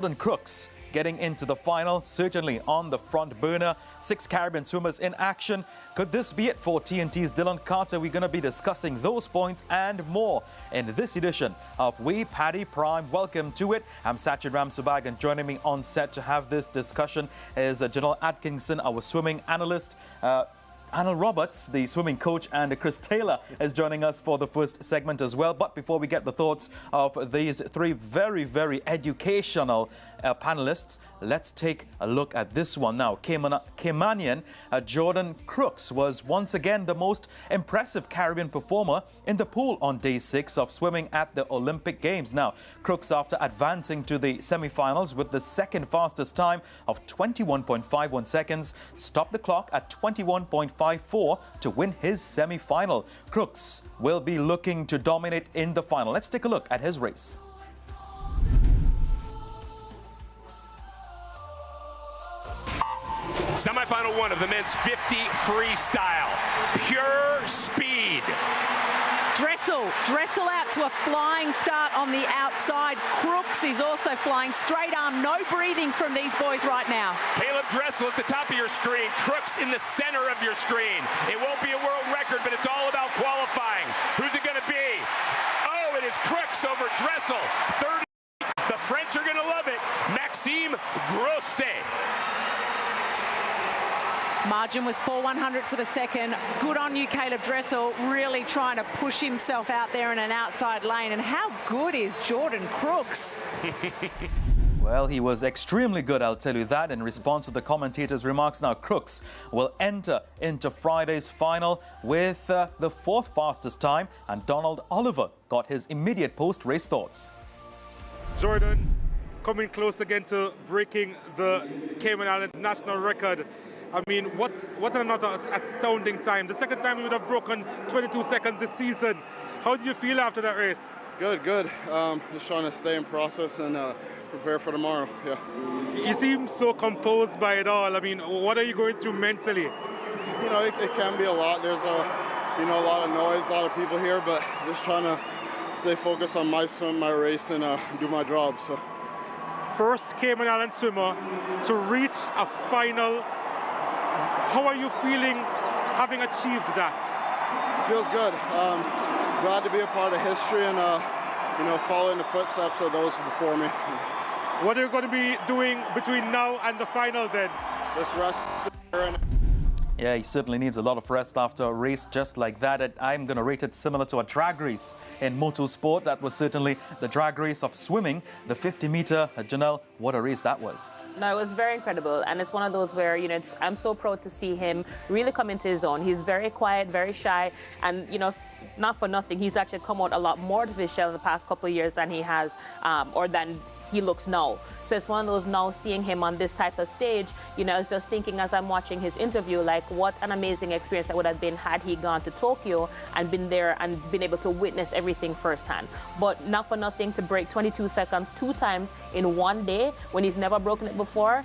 Crooks getting into the final, certainly on the front burner. 6 Caribbean swimmers in action. Could this be it for TNT's Dylan Carter? We're going to be discussing those points and more in this edition of We Paddy Prime. Welcome to it. I'm Sachin Ramsubag, and joining me on set to have this discussion is Janelle Atkinson, our swimming analyst. Arnold Roberts, the swimming coach, and Chris Taylor is joining us for the first segment as well. But before we get the thoughts of these 3 very, very educational panelists, let's take a look at this one now. Caymanian Jordan Crooks was once again the most impressive Caribbean performer in the pool on day 6 of swimming at the Olympic Games. Now, Crooks, after advancing to the semi-finals with the second fastest time of 21.51 seconds, stopped the clock at 21.54 to win his semi-final. Crooks will be looking to dominate in the final. Let's take a look at his race. Semi-final 1 of the men's 50 freestyle. Pure speed. Dressel out to a flying start on the outside. Crooks is also flying straight arm. No breathing from these boys right now. Caleb Dressel at the top of your screen. Crooks in the center of your screen. It won't be a world record, but it's all about qualifying. Who's it going to be? Oh, it is Crooks over Dressel. 30. The French are going to love it. Maxime Grosset. Margin was 4/100ths of a second. Good on you, Caleb Dressel, really trying to push himself out there in an outside lane. And how good is Jordan Crooks? Well, he was extremely good, I'll tell you that. In response to the commentator's remarks, now Crooks will enter into Friday's final with the 4th fastest time, and Donald Oliver got his immediate post-race thoughts. Jordan coming close again to breaking the Cayman Islands national record. I mean, what another astounding time. The second time he would have broken 22 seconds this season. How did you feel after that race? Good. Just trying to stay in process and prepare for tomorrow. Yeah. You seem so composed by it all. I mean, what are you going through mentally? You know, it can be a lot. There's a lot of noise, a lot of people here, but just trying to stay focused on my swim, my race, and do my job. So. First Cayman Island swimmer to reach a final. How are you feeling having achieved that? It feels good. Glad to be a part of history and follow in the footsteps of those before me. What are you going to be doing between now and the final then? Just rest. Yeah, he certainly needs a lot of rest after a race just like that. I'm going to rate it similar to a drag race in motorsport. That was certainly the drag race of swimming, the 50-meter. Janelle, what a race that was. No, it was very incredible. And it's one of those where, I'm so proud to see him really come into his own. He's very quiet, very shy. And, not for nothing, he's actually come out a lot more to his shell in the past couple of years than he has, or than he looks now. So it's one of those now seeing him on this type of stage, I was just thinking as I'm watching his interview, like what an amazing experience that would have been had he gone to Tokyo and been there and been able to witness everything firsthand. But not for nothing to break 22 seconds 2 times in one day when he's never broken it before.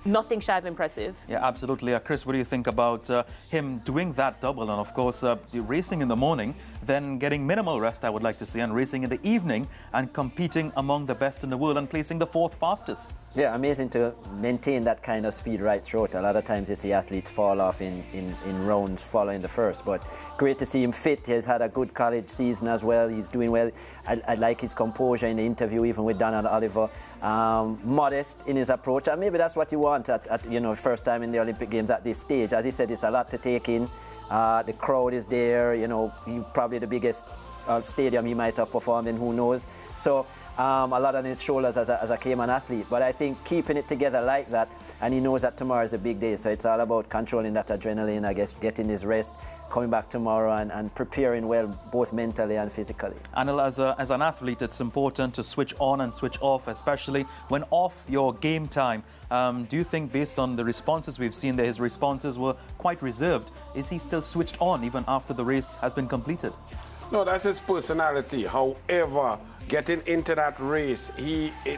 Nothing shy of impressive. Yeah, absolutely. Chris, what do you think about him doing that double? And of course, racing in the morning, then getting minimal rest, I would like to see, and racing in the evening and competing among the best in the world and placing the 4th fastest. Yeah, amazing to maintain that kind of speed right throughout. A lot of times you see athletes fall off in rounds following the first, but great to see him fit. He's had a good college season as well. He's doing well. I like his composure in the interview, even with Donald Oliver. Modest in his approach, and maybe that's what you want at first time in the Olympic Games at this stage. As he said, it's a lot to take in. The crowd is there. Probably the biggest stadium he might have performed in, who knows. So a lot on his shoulders as a Cayman athlete, but I think keeping it together like that, and he knows that tomorrow is a big day, so it's all about controlling that adrenaline, I guess, getting his rest, coming back tomorrow and preparing well, both mentally and physically. Anil, as an athlete, it's important to switch on and switch off, especially when off your game time. Do you think, based on the responses we've seen there, his responses were quite reserved? Is he still switched on even after the race has been completed? No, that's his personality. However, getting into that race,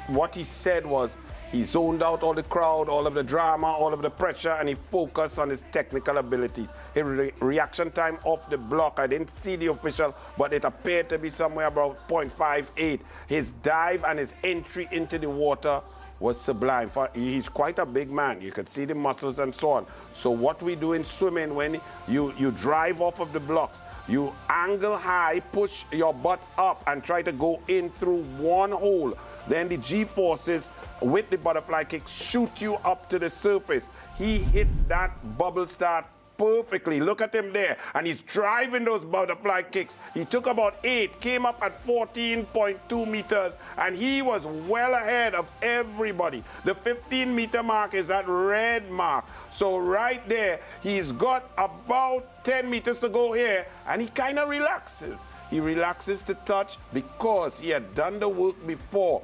what he said was he zoned out all the crowd, all of the drama, all of the pressure, and he focused on his technical abilities. His reaction time off the block, I didn't see the official, but it appeared to be somewhere about 0.58. His dive and his entry into the water was sublime. He's quite a big man. You could see the muscles and so on. So what we do in swimming, when you drive off of the blocks, you angle high, push your butt up and try to go in through one hole. Then the G-forces with the butterfly kick shoot you up to the surface. He hit that bubble start perfectly. Look at him there. And he's driving those butterfly kicks. He took about 8, came up at 14.2 meters, and he was well ahead of everybody. The 15-meter mark is that red mark. So right there, he's got about 10 meters to go here, and he kind of relaxes. He relaxes to touch because he had done the work before.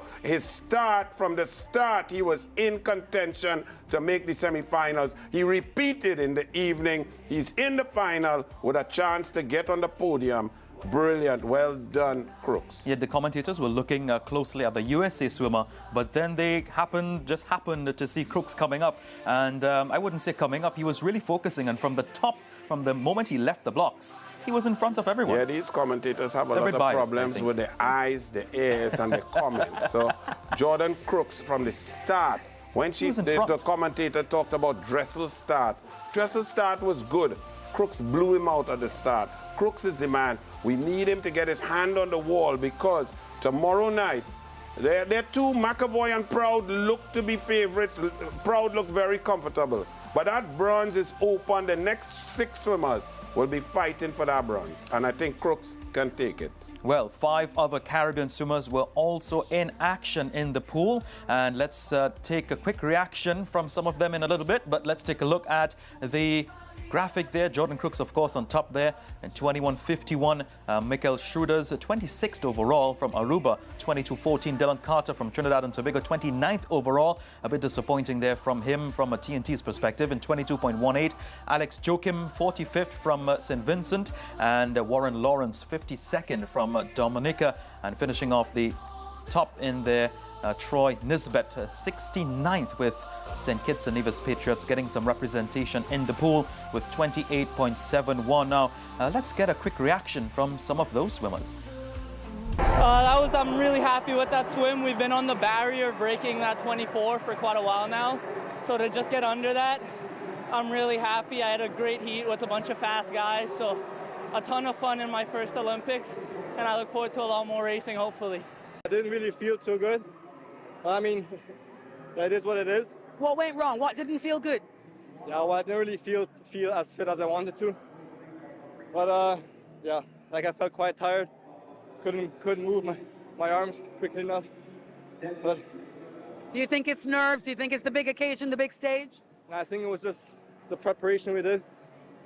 From the start, he was in contention to make the semifinals. He repeated in the evening. He's in the final with a chance to get on the podium. Brilliant. Well done, Crooks. Yet the commentators were looking closely at the USA swimmer, but then they just happened to see Crooks coming up. And I wouldn't say coming up, he was really focusing. And from the top, from the moment he left the blocks, he was in front of everyone. Yeah, these commentators have a lot of problems with the eyes, the ears, and the comments. So Jordan Crooks, from the start, when the commentator talked about Dressel's start was good. Crooks blew him out at the start. Crooks is the man. We need him to get his hand on the wall because tomorrow night, they're two, McAvoy and Proud, look to be favorites. Proud look very comfortable. But that bronze is open. The next 6 swimmers will be fighting for that bronze. And I think Crooks can take it. Well, 5 other Caribbean swimmers were also in action in the pool. And let's take a quick reaction from some of them in a little bit. But let's take a look at the graphic there. Jordan Crooks, of course, on top there. And 21.51. Michael Schroeder's 26th overall from Aruba. 22.14. Dylan Carter from Trinidad and Tobago. 29th overall. A bit disappointing there from him from a TNT's perspective. And 22.18. Alex Joachim, 45th from St. Vincent. And Warren Lawrence, 52nd from Dominica. And finishing off the top in there, Troy Nisbet, 69th with St. Kitts and Nevis Patriots, getting some representation in the pool with 28.71. Now, let's get a quick reaction from some of those swimmers. I'm really happy with that swim. We've been on the barrier breaking that 24 for quite a while now. So to just get under that, I'm really happy. I had a great heat with a bunch of fast guys. So a ton of fun in my first Olympics. And I look forward to a lot more racing, hopefully. I didn't really feel too good. I mean, that is what it is. What went wrong? What didn't feel good? Yeah, well, I didn't really feel as fit as I wanted to. But yeah, like I felt quite tired. Couldn't move my arms quickly enough. But do you think it's nerves? Do you think it's the big occasion, the big stage? I think it was just the preparation we did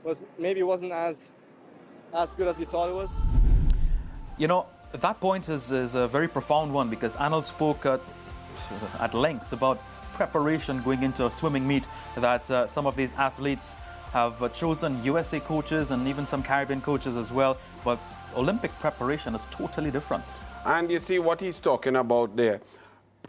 wasn't as good as we thought it was. You know, that point is a very profound one because Arnold spoke at length about preparation going into a swimming meet, that some of these athletes have chosen USA coaches and even some Caribbean coaches as well, but Olympic preparation is totally different. And you see what he's talking about there.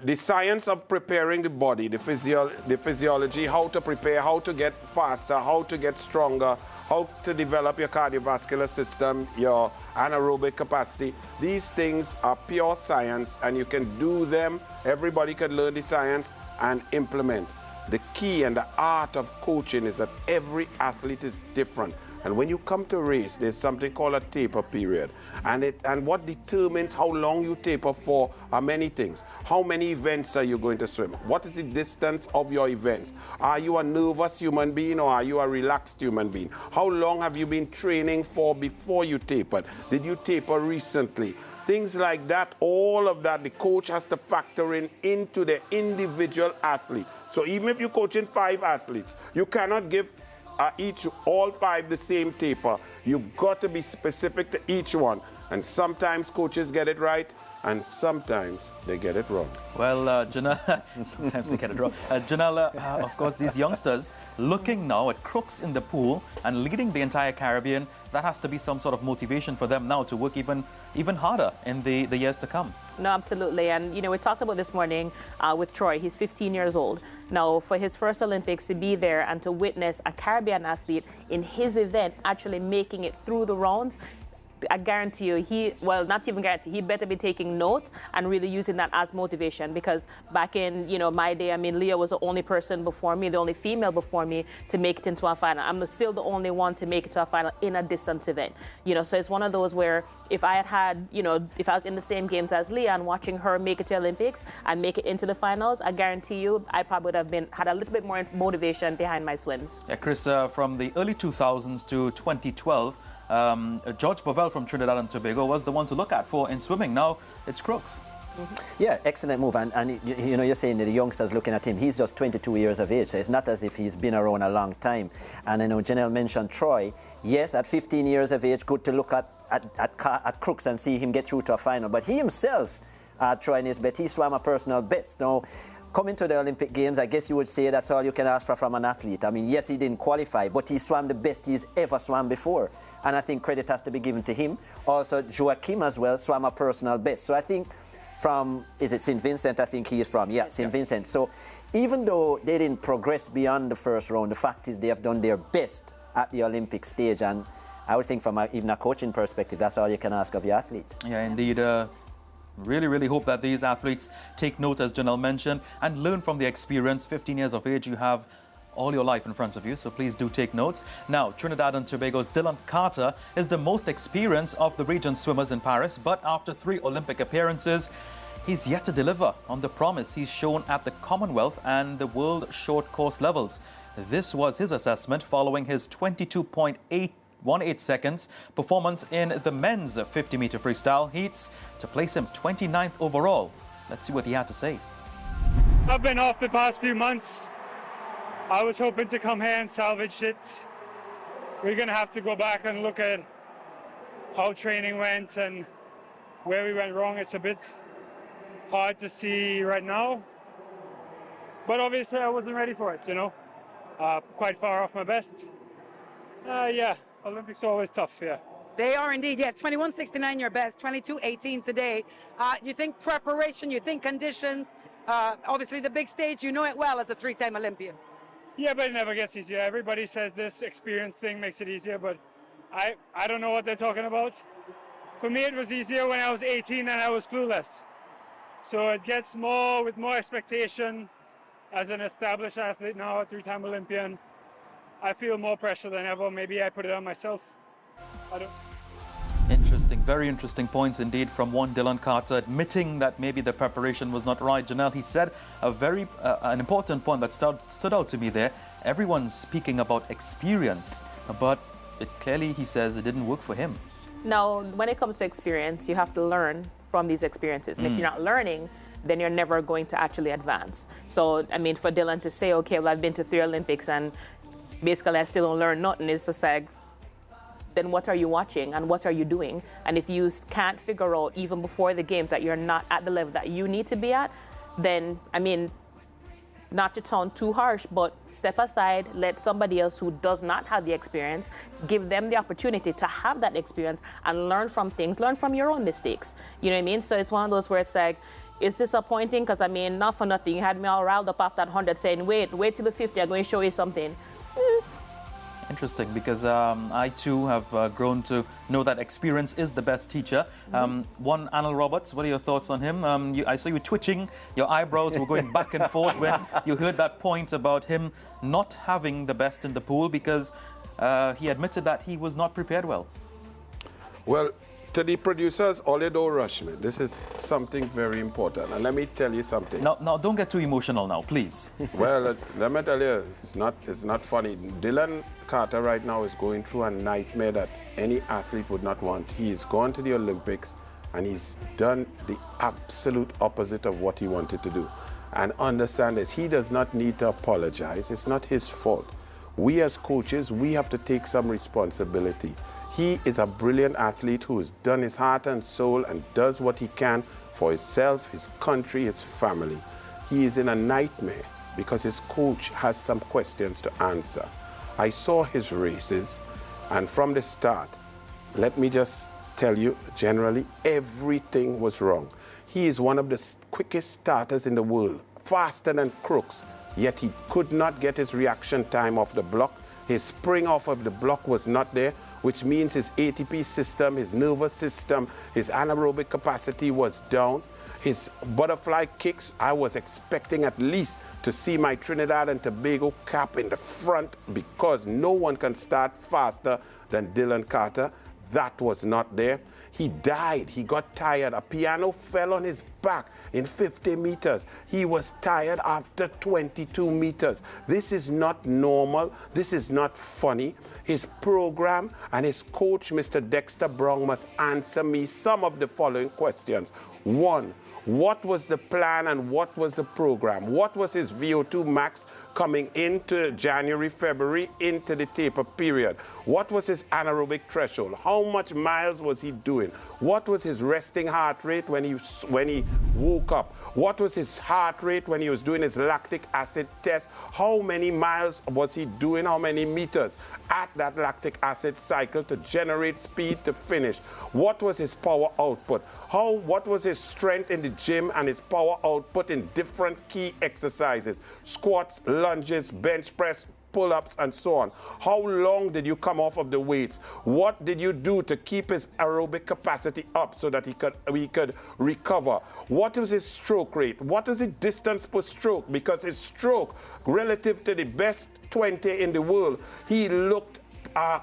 The science of preparing the body, the physiology, how to prepare, how to get faster, how to get stronger, how to develop your cardiovascular system, your anaerobic capacity. These things are pure science, and you can do them. Everybody can learn the science and implement. The key and the art of coaching is that every athlete is different. And when you come to race, there's something called a taper period. And what determines how long you taper for are many things. How many events are you going to swim? What is the distance of your events? Are you a nervous human being or are you a relaxed human being? How long have you been training for before you tapered? Did you taper recently? Things like that, all of that, the coach has to factor into the individual athlete. So even if you're coaching 5 athletes, you cannot give all 5 the same taper. You've got to be specific to each one. And sometimes coaches get it right, and sometimes they get it wrong. Well, Janelle, sometimes they get it wrong. Janelle, of course, these youngsters looking now at Crooks in the pool and leading the entire Caribbean, that has to be some sort of motivation for them now to work even harder in the years to come. No, absolutely. And, you know, we talked about this morning with Troy. He's 15 years old. Now, for his first Olympics to be there and to witness a Caribbean athlete in his event actually making it through the rounds, I guarantee you, not even guarantee, he'd better be taking notes and really using that as motivation, because back in, you know, my day, I mean, Leah was the only person before me, the only female before me to make it into a final. I'm still the only one to make it to a final in a distance event, you know, so it's one of those where if I had, you know, if I was in the same games as Leah and watching her make it to Olympics and make it into the finals, I guarantee you, I probably would have had a little bit more motivation behind my swims. Yeah, Chris, from the early 2000s to 2012, George Bovell from Trinidad and Tobago was the one to look at in swimming. Now it's Crooks. Yeah, excellent move. And you know, you're saying that the youngsters looking at him, he's just 22 years of age, so it's not as if he's been around a long time. And I know Janelle mentioned Troy. Yes, at 15 years of age, good to look at Crooks and see him get through to a final. But he himself, Troy Nisbet, he swam a personal best. Now, coming to the Olympic Games, I guess you would say that's all you can ask for from an athlete. I mean, yes, he didn't qualify, but he swam the best he's ever swam before. And I think credit has to be given to him. Also, Joachim as well swam a personal best. So I think from, is it St. Vincent? I think he is from, yeah, St. Vincent. So even though they didn't progress beyond the first round, the fact is they have done their best at the Olympic stage. And I would think from even a coaching perspective, that's all you can ask of your athlete. Yeah, indeed. Really, really hope that these athletes take note, as Janelle mentioned, and learn from the experience. 15 years of age, you have all your life in front of you, so please do take notes. Now, Trinidad and Tobago's Dylan Carter is the most experienced of the region's swimmers in Paris, but after 3 Olympic appearances, he's yet to deliver on the promise he's shown at the Commonwealth and the World Short Course levels. This was his assessment following his 22.818 seconds performance in the men's 50-meter freestyle heats to place him 29th overall. Let's see what he had to say. I've been off the past few months. I was hoping to come here and salvage it. We're going to have to go back and look at how training went and where we went wrong. It's a bit hard to see right now. But obviously I wasn't ready for it, you know. Quite far off my best. Yeah, Olympics are always tough, yeah. They are indeed, yes. 21.69 your best, 22.18 today. You think preparation, you think conditions, obviously the big stage, you know it well as a 3-time Olympian. Yeah, but it never gets easier. Everybody says this experience thing makes it easier, but I don't know what they're talking about. For me, it was easier when I was 18 and I was clueless. So it gets more with more expectation. As an established athlete now, a 3-time Olympian, I feel more pressure than ever. Maybe I put it on myself. I don't. Interesting, very interesting points indeed from one Dylan Carter, admitting that maybe the preparation was not right. Janelle, he said an important point that stood out to me there. Everyone's speaking about experience, but clearly he says it didn't work for him. Now, when it comes to experience, you have to learn from these experiences. And if you're not learning, then you're never going to actually advance. So, I mean, for Dylan to say, okay, well, I've been to 3 Olympics and basically I still don't learn nothing, it's just like, then what are you watching and what are you doing? And if you can't figure out even before the games that you're not at the level that you need to be at, then, I mean, not to sound too harsh, but step aside, let somebody else who does not have the experience, give them the opportunity to have that experience and learn from things, learn from your own mistakes. You know what I mean? So it's one of those where it's like, it's disappointing because, I mean, not for nothing. You had me all riled up after that 100 saying, wait till the 50, I'm going to show you something. Interesting, because I too have grown to know that experience is the best teacher. One, Arnold Roberts, what are your thoughts on him? I saw you twitching, your eyebrows were going back and forth when you heard that point about him not having the best in the pool because he admitted that he was not prepared well. Well, to the producers, all you don't rush me. This is something very important. And let me tell you something. Now don't get too emotional now, please. Well, let me tell you, it's not funny. Dylan Carter right now is going through a nightmare that any athlete would not want. He's gone to the Olympics and he's done the absolute opposite of what he wanted to do. And understand this, he does not need to apologize. It's not his fault. We as coaches, we have to take some responsibility. He is a brilliant athlete who has done his heart and soul and does what he can for himself, his country, his family. He is in a nightmare because his coach has some questions to answer. I saw his races, and from the start, let me just tell you, generally, everything was wrong. He is one of the quickest starters in the world, faster than Crooks, yet he could not get his reaction time off the block. His spring off of the block was not there, which means his ATP system, his nervous system, his anaerobic capacity was down. His butterfly kicks, I was expecting at least to see my Trinidad and Tobago cap in the front because no one can start faster than Dylan Carter. That was not there. He died. He got tired. A piano fell on his back in 50 meters. He was tired after 22 meters. This is not normal. This is not funny. His program and his coach, Mr. Dexter Brown, must answer me some of the following questions. One, what was the plan and what was the program? What was his VO2 max coming into January, February, into the taper period? What was his anaerobic threshold? How much miles was he doing? What was his resting heart rate when he woke up? What was his heart rate when he was doing his lactic acid test? How many miles was he doing? How many meters at that lactic acid cycle to generate speed to finish? What was his power output? What was his strength in the gym and his power output in different key exercises? Squats, lunges, bench press, pull-ups, and so on. How long did you come off of the weights? What did you do to keep his aerobic capacity up so that he could recover? What was his stroke rate? What is the distance per stroke? Because his stroke, relative to the best 20 in the world, he looked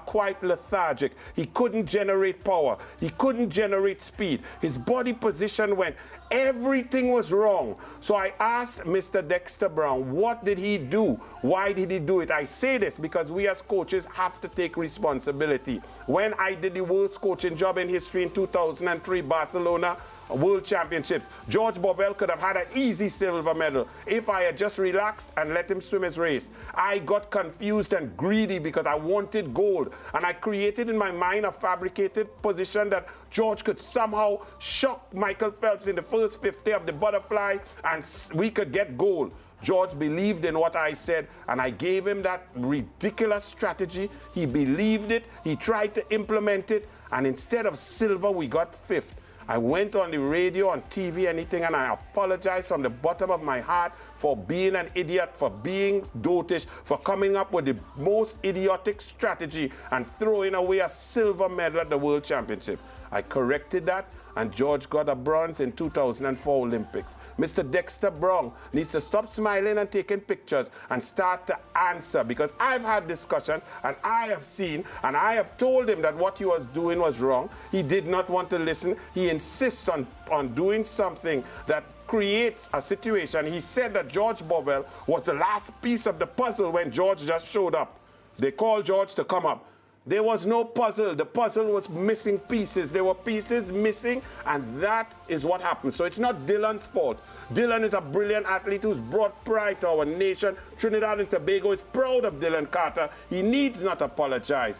quite lethargic. He couldn't generate power. He couldn't generate speed. His body position went. Everything was wrong. So I asked Mr. Dexter Brown, what did he do? Why did he do it? I say this because we as coaches have to take responsibility. When I did the worst coaching job in history in 2003, Barcelona World Championships, George Bovell could have had an easy silver medal if I had just relaxed and let him swim his race. I got confused and greedy because I wanted gold, and I created in my mind a fabricated position that George could somehow shock Michael Phelps in the first 50 of the butterfly and we could get gold. George believed in what I said, and I gave him that ridiculous strategy. He believed it, he tried to implement it, and instead of silver, we got fifth. I went on the radio, on TV, anything, and I apologize from the bottom of my heart for being an idiot, for being dotish, for coming up with the most idiotic strategy and throwing away a silver medal at the World Championship. I corrected that, and George got a bronze in 2004 Olympics. Mr. Dexter Brown needs to stop smiling and taking pictures and start to answer, because I've had discussions and I have seen and I have told him that what he was doing was wrong. He did not want to listen. He insists on doing something that creates a situation. He said that George Bovell was the last piece of the puzzle when George just showed up. They called George to come up. There was no puzzle. The puzzle was missing pieces. There were pieces missing, and that is what happened. So it's not Dylan's fault. Dylan is a brilliant athlete who's brought pride to our nation. Trinidad and Tobago is proud of Dylan Carter. He needs not apologize.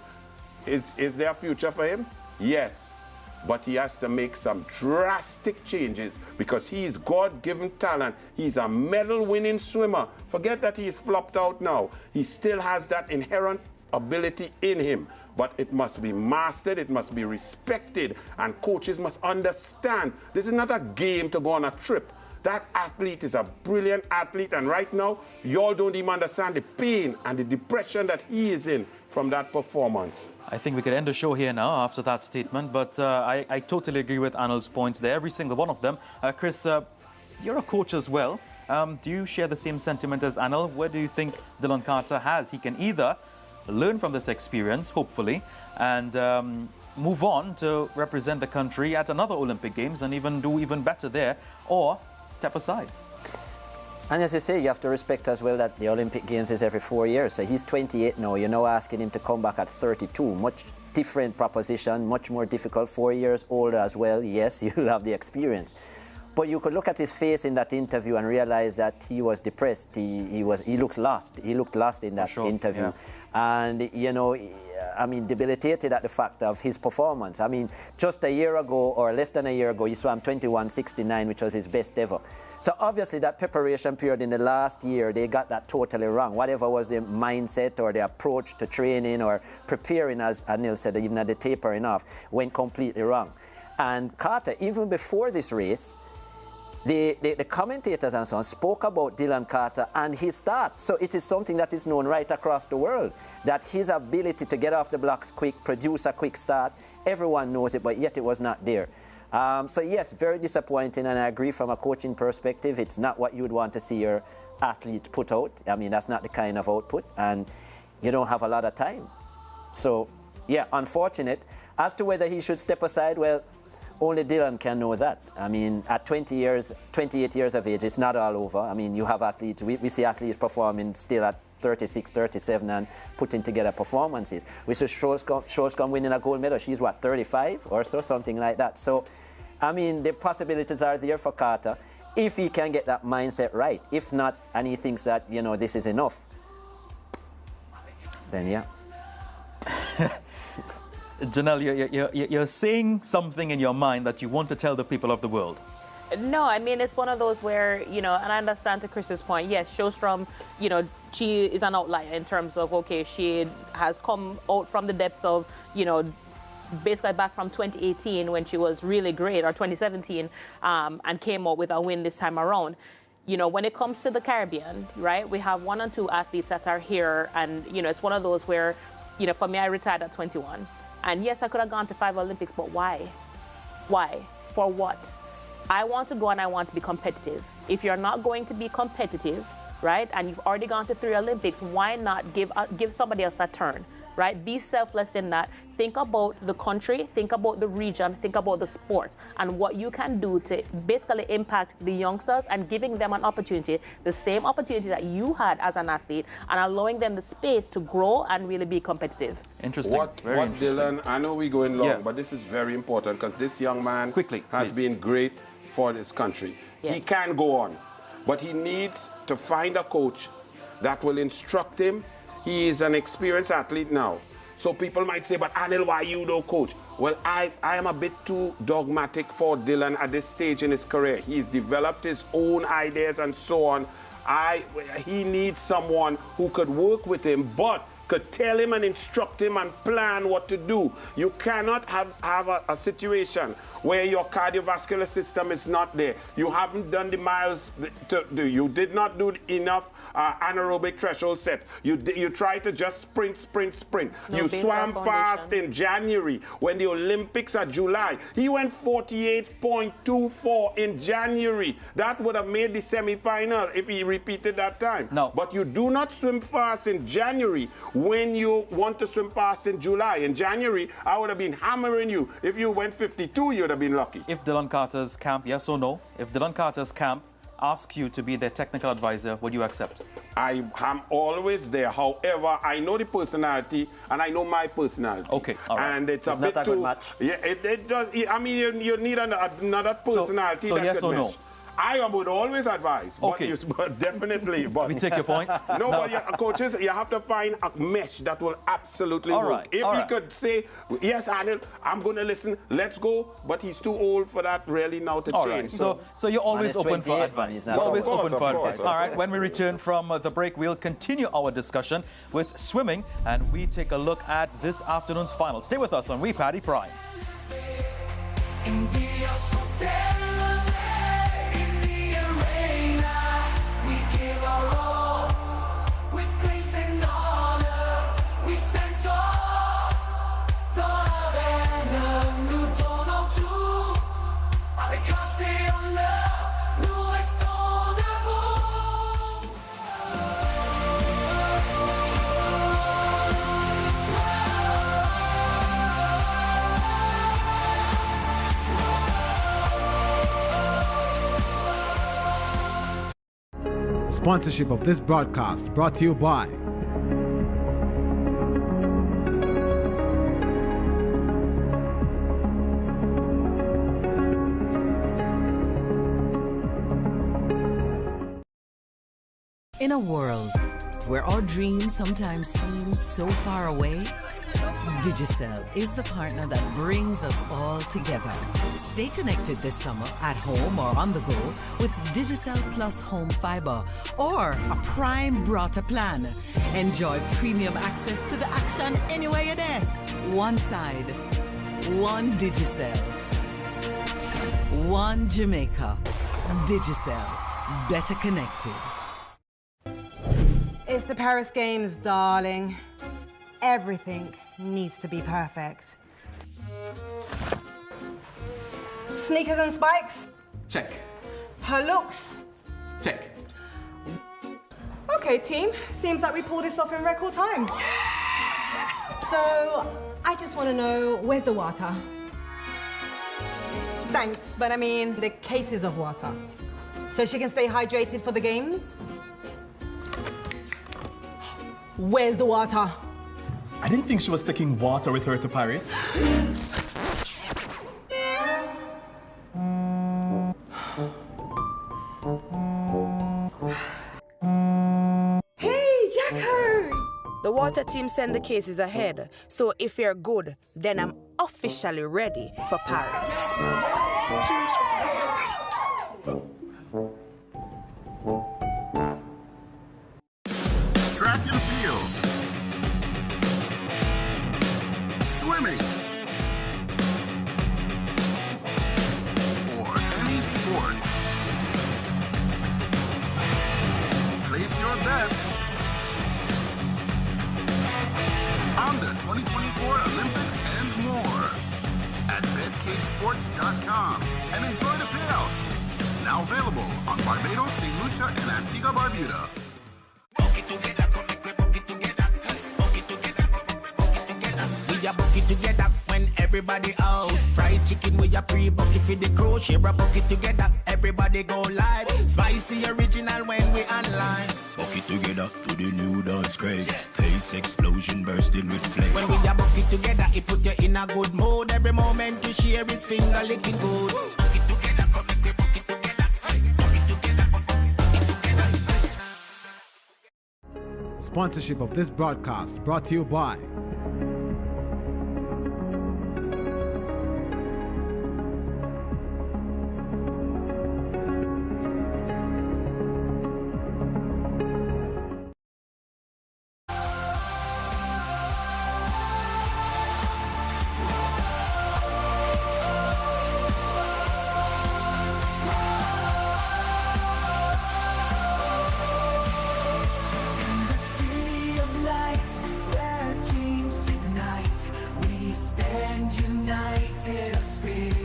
Is there a future for him? Yes. But he has to make some drastic changes because he is God-given talent. He's a medal-winning swimmer. Forget that he's flopped out now. He still has that inherent ability in him, but it must be mastered, it must be respected, and coaches must understand this is not a game to go on a trip. That athlete is a brilliant athlete, and right now, y'all don't even understand the pain and the depression that he is in from that performance. I think we could end the show here now after that statement, but I totally agree with Anil's points there, every single one of them. Chris, you're a coach as well. Do you share the same sentiment as Anil? Where do you think Dylan Carter has? He can either learn from this experience, hopefully, and move on to represent the country at another Olympic Games and even do even better there, or step aside. And as you say, you have to respect as well that the Olympic Games is every 4 years. So he's 28 now. You're now asking him to come back at 32. Much different proposition, much more difficult. 4 years older as well. Yes, you'll have the experience. But you could look at his face in that interview and realize that he was depressed. He looked lost. He looked lost in that interview. Yeah. And, you know, I mean, debilitated at the fact of his performance. I mean, just a year ago, or less than a year ago, he swam 21.69, which was his best ever. So obviously that preparation period in the last year, they got that totally wrong. Whatever was the mindset or the approach to training or preparing, as Anil said, even at the tapering off, went completely wrong. And Carter, even before this race, the commentators and so on spoke about Dylan Carter and his start. So it is something that is known right across the world, that his ability to get off the blocks quick, produce a quick start, everyone knows it, but yet it was not there. So yes, very disappointing, and I agree from a coaching perspective, it's not what you would want to see your athlete put out. I mean, that's not the kind of output, and you don't have a lot of time. So yeah, unfortunate. As to whether he should step aside, well, only Dylan can know that. I mean, at 28 years of age, it's not all over. I mean, you have athletes, we see athletes performing still at 36, 37 and putting together performances. We saw Shoscom winning a gold medal. She's what, 35 or so, something like that. So, I mean, the possibilities are there for Carter if he can get that mindset right. If not, and he thinks that, you know, this is enough, then yeah. Janelle, you're saying something in your mind that you want to tell the people of the world. No, I mean, it's one of those where, you know, and I understand to Chris's point, yes, Sjostrom, you know, she is an outlier in terms of, okay, she has come out from the depths of, you know, basically back from 2018 when she was really great, or 2017, and came out with a win this time around. You know, when it comes to the Caribbean, right, we have 1 and 2 athletes that are here, and, you know, it's one of those where, you know, for me, I retired at 21. And yes, I could have gone to 5 Olympics, but why? Why? For what? I want to go and I want to be competitive. If you're not going to be competitive, right, and you've already gone to 3 Olympics, why not give somebody else a turn, right? Be selfless in that. Think about the country, think about the region, think about the sport, and what you can do to basically impact the youngsters and giving them an opportunity, the same opportunity that you had as an athlete, and allowing them the space to grow and really be competitive. Interesting. What interesting. Dylan, I know we're going long, but this is very important because this young man has been great for this country. Yes. He can go on, but he needs to find a coach that will instruct him. He is an experienced athlete now. So people might say, but Anil, why you don't coach? Well, I am a bit too dogmatic for Dylan at this stage in his career. He's developed his own ideas and so on. He needs someone who could work with him, but could tell him and instruct him and plan what to do. You cannot have a situation where your cardiovascular system is not there. You haven't done the miles to do. You did not do enough anaerobic threshold set. You try to just sprint. No, you swam fast in January when the Olympics are July. He went 48.24 in January. That would have made the semi-final if he repeated that time. No. But you do not swim fast in January when you want to swim fast in July. In January, I would have been hammering you. If you went 52, you would have been lucky. If Dylan Carter's camp, yes or no, if Dylan Carter's camp ask you to be their technical advisor, would you accept? I am always there. However, I know the personality and I know my personality. Okay, all right. And it's a bit not a too good match. Yeah, it does. I mean, you need another personality. So that yes could or match. no? I would always advise. Okay. But definitely. But we take your point. No, but coaches, you have to find a mesh that will absolutely work. Right, if he could say, yes, Anil, I'm going to listen, let's go, but he's too old for that really now to change. Right. So you're always open for advice. Always open for advice. All right, when we return from the break, we'll continue our discussion with swimming, and we take a look at this afternoon's final. Stay with us on We Paddy Prime. Sponsorship of this broadcast brought to you by In a world where our dreams sometimes seem so far away? Digicel is the partner that brings us all together. Stay connected this summer at home or on the go with Digicel Plus Home Fiber or a Prime Broader plan. Enjoy premium access to the action anywhere you're there. One side, one Digicel. One Jamaica. Digicel. Better connected. It's the Paris Games, darling. Everything needs to be perfect. Sneakers and spikes? Check. Her looks? Check. Okay, team. Seems like we pulled this off in record time. So, I just want to know, where's the water? Thanks, but I mean the cases of water. So she can stay hydrated for the games? Where's the water? I didn't think she was taking water with her to Paris. Hey, Jacko! The water team send the cases ahead, so if you're good, then I'm officially ready for Paris. Track and field, swimming, or any sport. Place your bets on the 2024 Olympics and more at betcadesports.com and enjoy the payouts. Now available on Barbados, St. Lucia, and Antigua Barbuda. We a bucket together when everybody out. Fried chicken we a pre-bucket for the crew. Share a bucket together, everybody go live. Spicy original when we online. Bucket together to the new dance craze. Taste explosion bursting with flame. When we a bucket together, it put you in a good mood. Every moment to share is finger licking good. Bucket together, come and bucket together. Bucket together, bucket together. Sponsorship of this broadcast brought to you by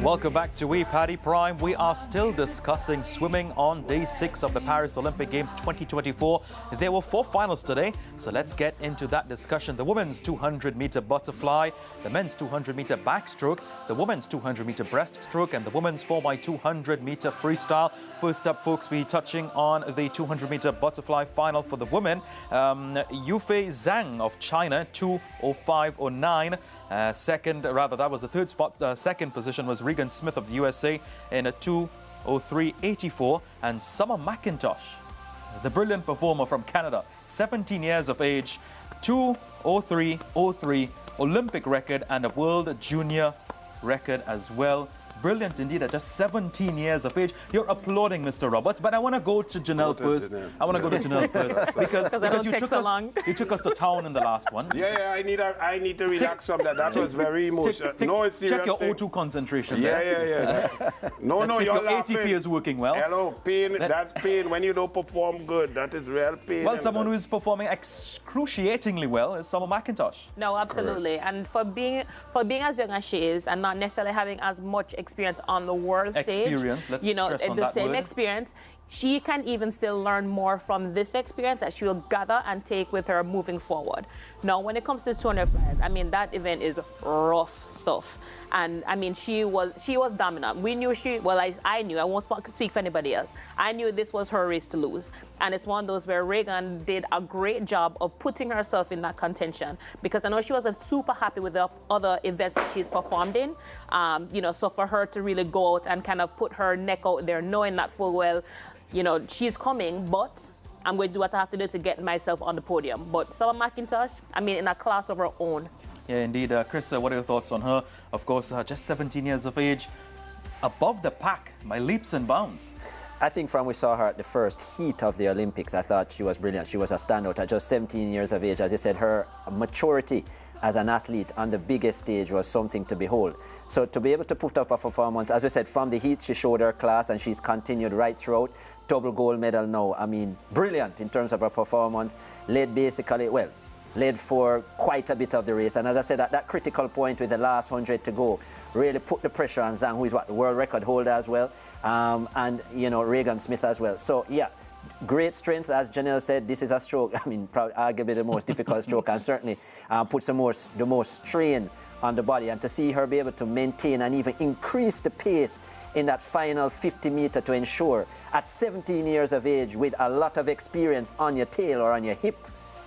Welcome back to We Paddy Prime. We are still discussing swimming on day 6 of the Paris Olympic Games 2024. There were 4 finals today, so let's get into that discussion. The women's 200-meter butterfly, the men's 200-meter backstroke, the women's 200-meter breaststroke, and the women's 4x200-meter freestyle. First up, folks, we're touching on the 200-meter butterfly final for the women. Yufei Zhang of China, 2:05.09. That was the third spot. Second position was Regan Smith of the USA in a 2:03.84, and Summer McIntosh, the brilliant performer from Canada, 17 years of age, 2:03.03, Olympic record and a world junior record as well. Brilliant indeed at just 17 years of age. You're applauding Mr. Roberts, but I want to go to Janelle first. I want to go to Janelle first because you took us to town in the last one. Yeah, I need to relax from that. That was very emotional. No, it's serious. Check your O2 concentration. Yeah. No, your laughing. ATP is working well. Hello, pain. That's pain when you don't perform good. That is real pain. Well, someone who is performing excruciatingly well is Summer McIntosh. No, absolutely. Correct. And for being as young as she is and not necessarily having as much experience on the world stage, let's you know, stress on the that same word. experience, she can even still learn more from this experience that she will gather and take with her moving forward. Now, when it comes to 200 flies, I mean, that event is rough stuff. And I mean, she was dominant. We knew I knew, I won't speak for anybody else. I knew this was her race to lose. And it's one of those where Regan did a great job of putting herself in that contention, because I know she wasn't super happy with the other events that she's performed in. You know, so for her to really go out and kind of put her neck out there, knowing that full well, you know, she's coming, but I'm going to do what I have to do to get myself on the podium. But Summer McIntosh, I mean, in a class of her own. Yeah, indeed. Chris, what are your thoughts on her? Of course, just 17 years of age, above the pack by leaps and bounds. I think from we saw her at the first heat of the Olympics, I thought she was brilliant. She was a standout at just 17 years of age. As you said, her maturity as an athlete on the biggest stage was something to behold. So to be able to put up a performance, as I said, from the heat, she showed her class and she's continued right throughout. Double gold medal now. I mean, brilliant in terms of her performance. Led for quite a bit of the race. And as I said, at that critical point with the last 100 to go, really put the pressure on Zhang, who is the world record holder as well, and, you know, Regan Smith as well. So, yeah, great strength. As Janelle said, this is a stroke, I mean, probably arguably the most difficult stroke, and certainly puts the most strain on the body. And to see her be able to maintain and even increase the pace in that final 50 meter to ensure at 17 years of age with a lot of experience on your tail or on your hip,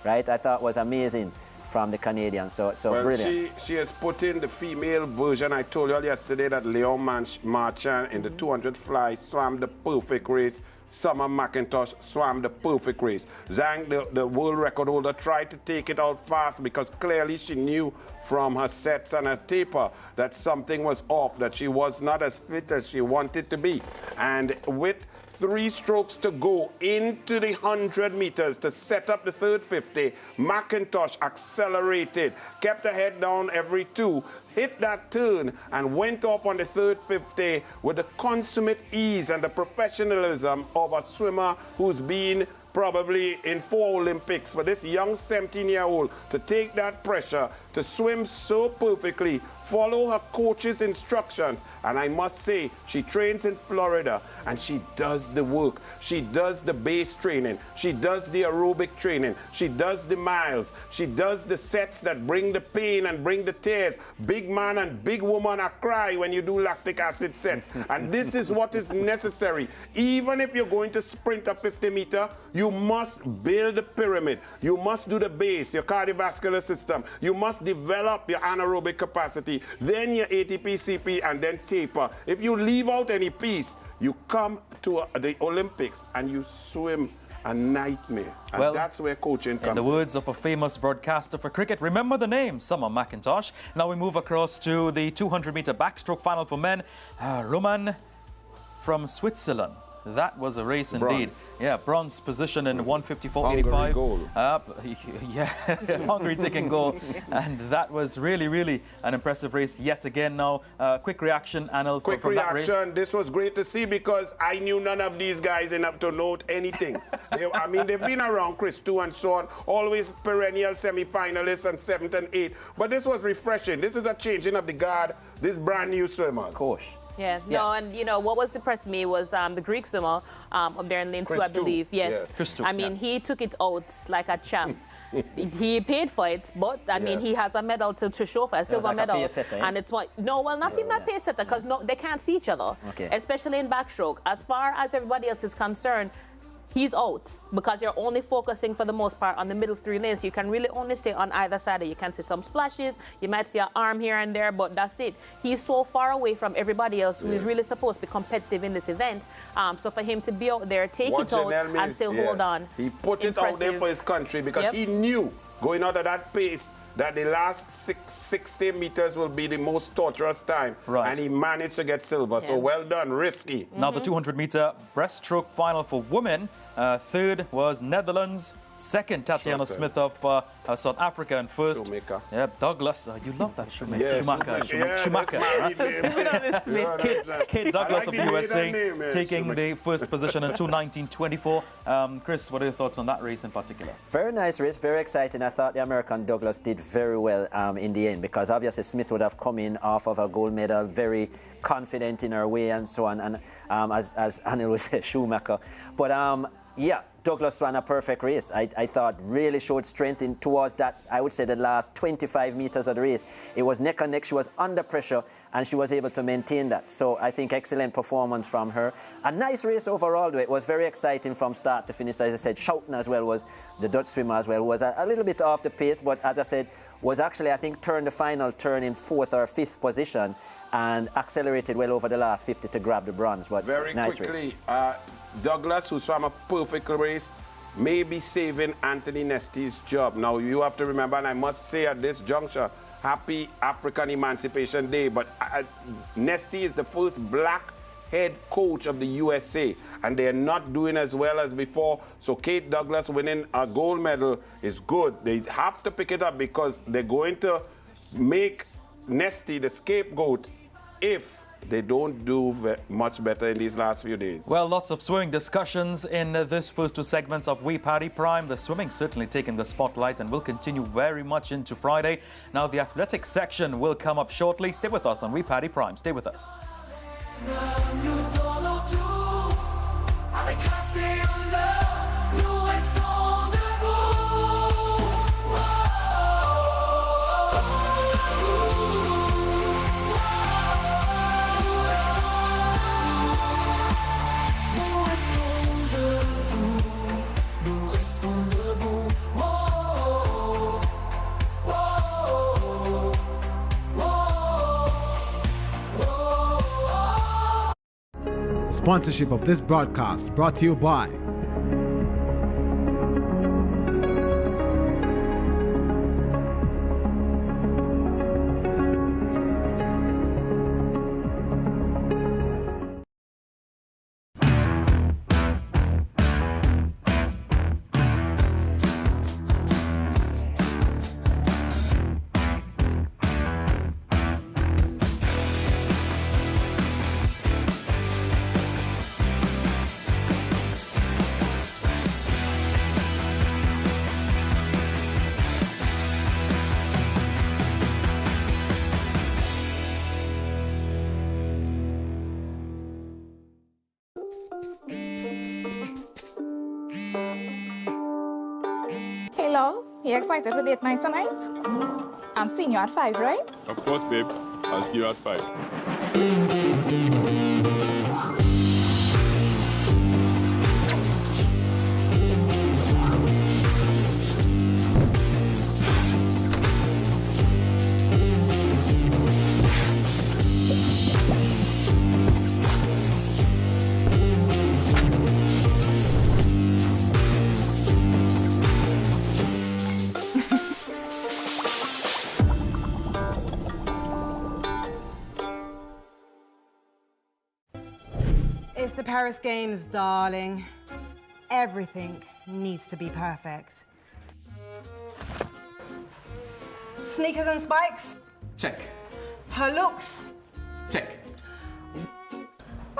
right, I thought was amazing from the Canadian. So well, brilliant. She has put in the female version. I told you all yesterday that Leon Marchand in the 200 fly swam the perfect race. Summer McIntosh swam the perfect race. Zhang, the world record holder, tried to take it out fast because clearly she knew from her sets and her taper that something was off, that she was not as fit as she wanted to be. And with 3 strokes to go into the 100 meters to set up the third 50, McIntosh accelerated, kept her head down every 2, hit that turn, and went off on the third 50 with the consummate ease and the professionalism of a swimmer who's been probably in 4 Olympics. For this young 17-year-old to take that pressure, to swim so perfectly, follow her coach's instructions, and I must say, she trains in Florida, and she does the work. She does the base training. She does the aerobic training. She does the miles. She does the sets that bring the pain and bring the tears. Big man and big woman are cry when you do lactic acid sets, and this is what is necessary. Even if you're going to sprint a 50 meter, you must build the pyramid. You must do the base, your cardiovascular system. You must develop your anaerobic capacity, then your ATP, CP, and then taper. If you leave out any piece, you come to the Olympics and you swim a nightmare. And well, that's where coaching comes in. In the words of a famous broadcaster for cricket, remember the name, Summer McIntosh. Now we move across to the 200-meter backstroke final for men. Roman from Switzerland. That was a race indeed. Yeah, bronze position in 154.85. Goal. Yeah, Hungary taking goal. And that was really, really an impressive race yet again. Now, quick reaction, Anil, from that race. This was great to see because I knew none of these guys enough to note anything. I mean, they've been around, Chris, too, and so on. Always perennial semi-finalists and 7th and 8th. But this was refreshing. This is a changing of the guard. This brand new swimmers. Of course. Yeah, no, and you know what was impressed me was the Greek swimmer up there in lane 2, I believe. Yes, yeah. I mean he took it out like a champ. He paid for it, but I mean he has a medal to show for a silver like medal. A pace setter, and it's what not even a pace setter because they can't see each other, especially in backstroke. As far as everybody else is concerned, he's out because you're only focusing for the most part on the middle 3 lanes. You can really only stay on either side. You can see some splashes. You might see an arm here and there, but that's it. He's so far away from everybody else who is really supposed to be competitive in this event. So for him to be out there, take it out and still hold on. He put it out there for his country because he knew going out at that pace that the last 60 meters will be the most torturous time. Right. And he managed to get silver. So well done, risky. Now the 200-meter breaststroke final for women. Third was Netherlands. Second, Tatiana Smith of South Africa. And first, Douglas. You love that, Schumacher. Kate Douglas of the USA taking the first position in 2:19.24. Chris, what are your thoughts on that race in particular? Very nice race, very exciting. I thought the American Douglas did very well in the end because obviously Smith would have come in off of a gold medal, very confident in her way and so on. And as Anil would say, Schumacher. But yeah, Douglas ran a perfect race. I thought really showed strength towards that, I would say, the last 25 meters of the race. It was neck and neck. She was under pressure, and she was able to maintain that. So I think excellent performance from her. A nice race overall, though. It was very exciting from start to finish. As I said, Schouten as well was the Dutch swimmer as well, who was a little bit off the pace, but as I said, was actually, I think, turned the final turn in 4th or 5th position and accelerated well over the last 50 to grab the bronze. But very nice quickly, race. Douglas, who swam a perfect race, maybe saving Anthony Nesti's job. Now, you have to remember, and I must say at this juncture, happy African Emancipation Day, but Nesti is the first black head coach of the USA, and they're not doing as well as before. So Kate Douglas winning a gold medal is good. They have to pick it up because they're going to make Nesti the scapegoat if they don't do much better in these last few days. Well, lots of swimming discussions in this first two segments of We Paddy Prime. The swimming certainly taking the spotlight and will continue very much into Friday. Now, the athletics section will come up shortly. Stay with us on We Paddy Prime. Stay with us. Sponsorship of this broadcast brought to you by Hello, you excited for date night tonight? I'm seeing you at 5, right? Of course, babe. I'll see you at 5. It's the Paris Games, darling. Everything needs to be perfect. Sneakers and spikes? Check. Her looks? Check.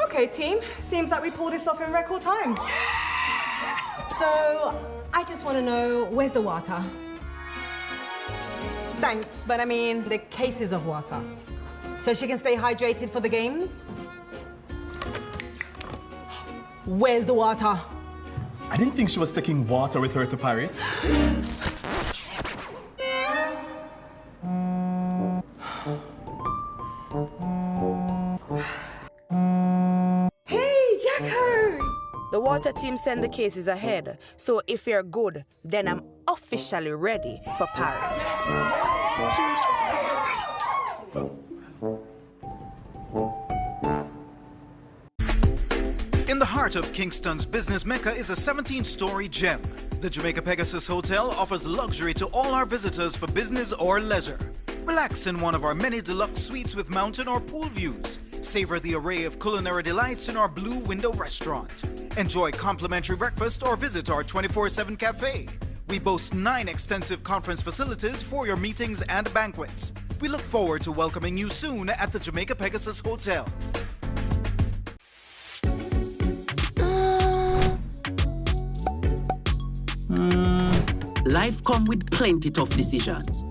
Okay, team. Seems like we pulled this off in record time. So, I just want to know, where's the water? Thanks, but I mean the cases of water. So she can stay hydrated for the games? Where's the water? I didn't think she was taking water with her to Paris. Hey, Jacko! The water team send the cases ahead, so if you're good, then I'm officially ready for Paris. In the heart of Kingston's business mecca is a 17-story gem. The Jamaica Pegasus Hotel offers luxury to all our visitors for business or leisure. Relax in one of our many deluxe suites with mountain or pool views. Savor the array of culinary delights in our Blue Window restaurant. Enjoy complimentary breakfast or visit our 24/7 cafe. We boast 9 extensive conference facilities for your meetings and banquets. We look forward to welcoming you soon at the Jamaica Pegasus Hotel. Life come with plenty tough decisions.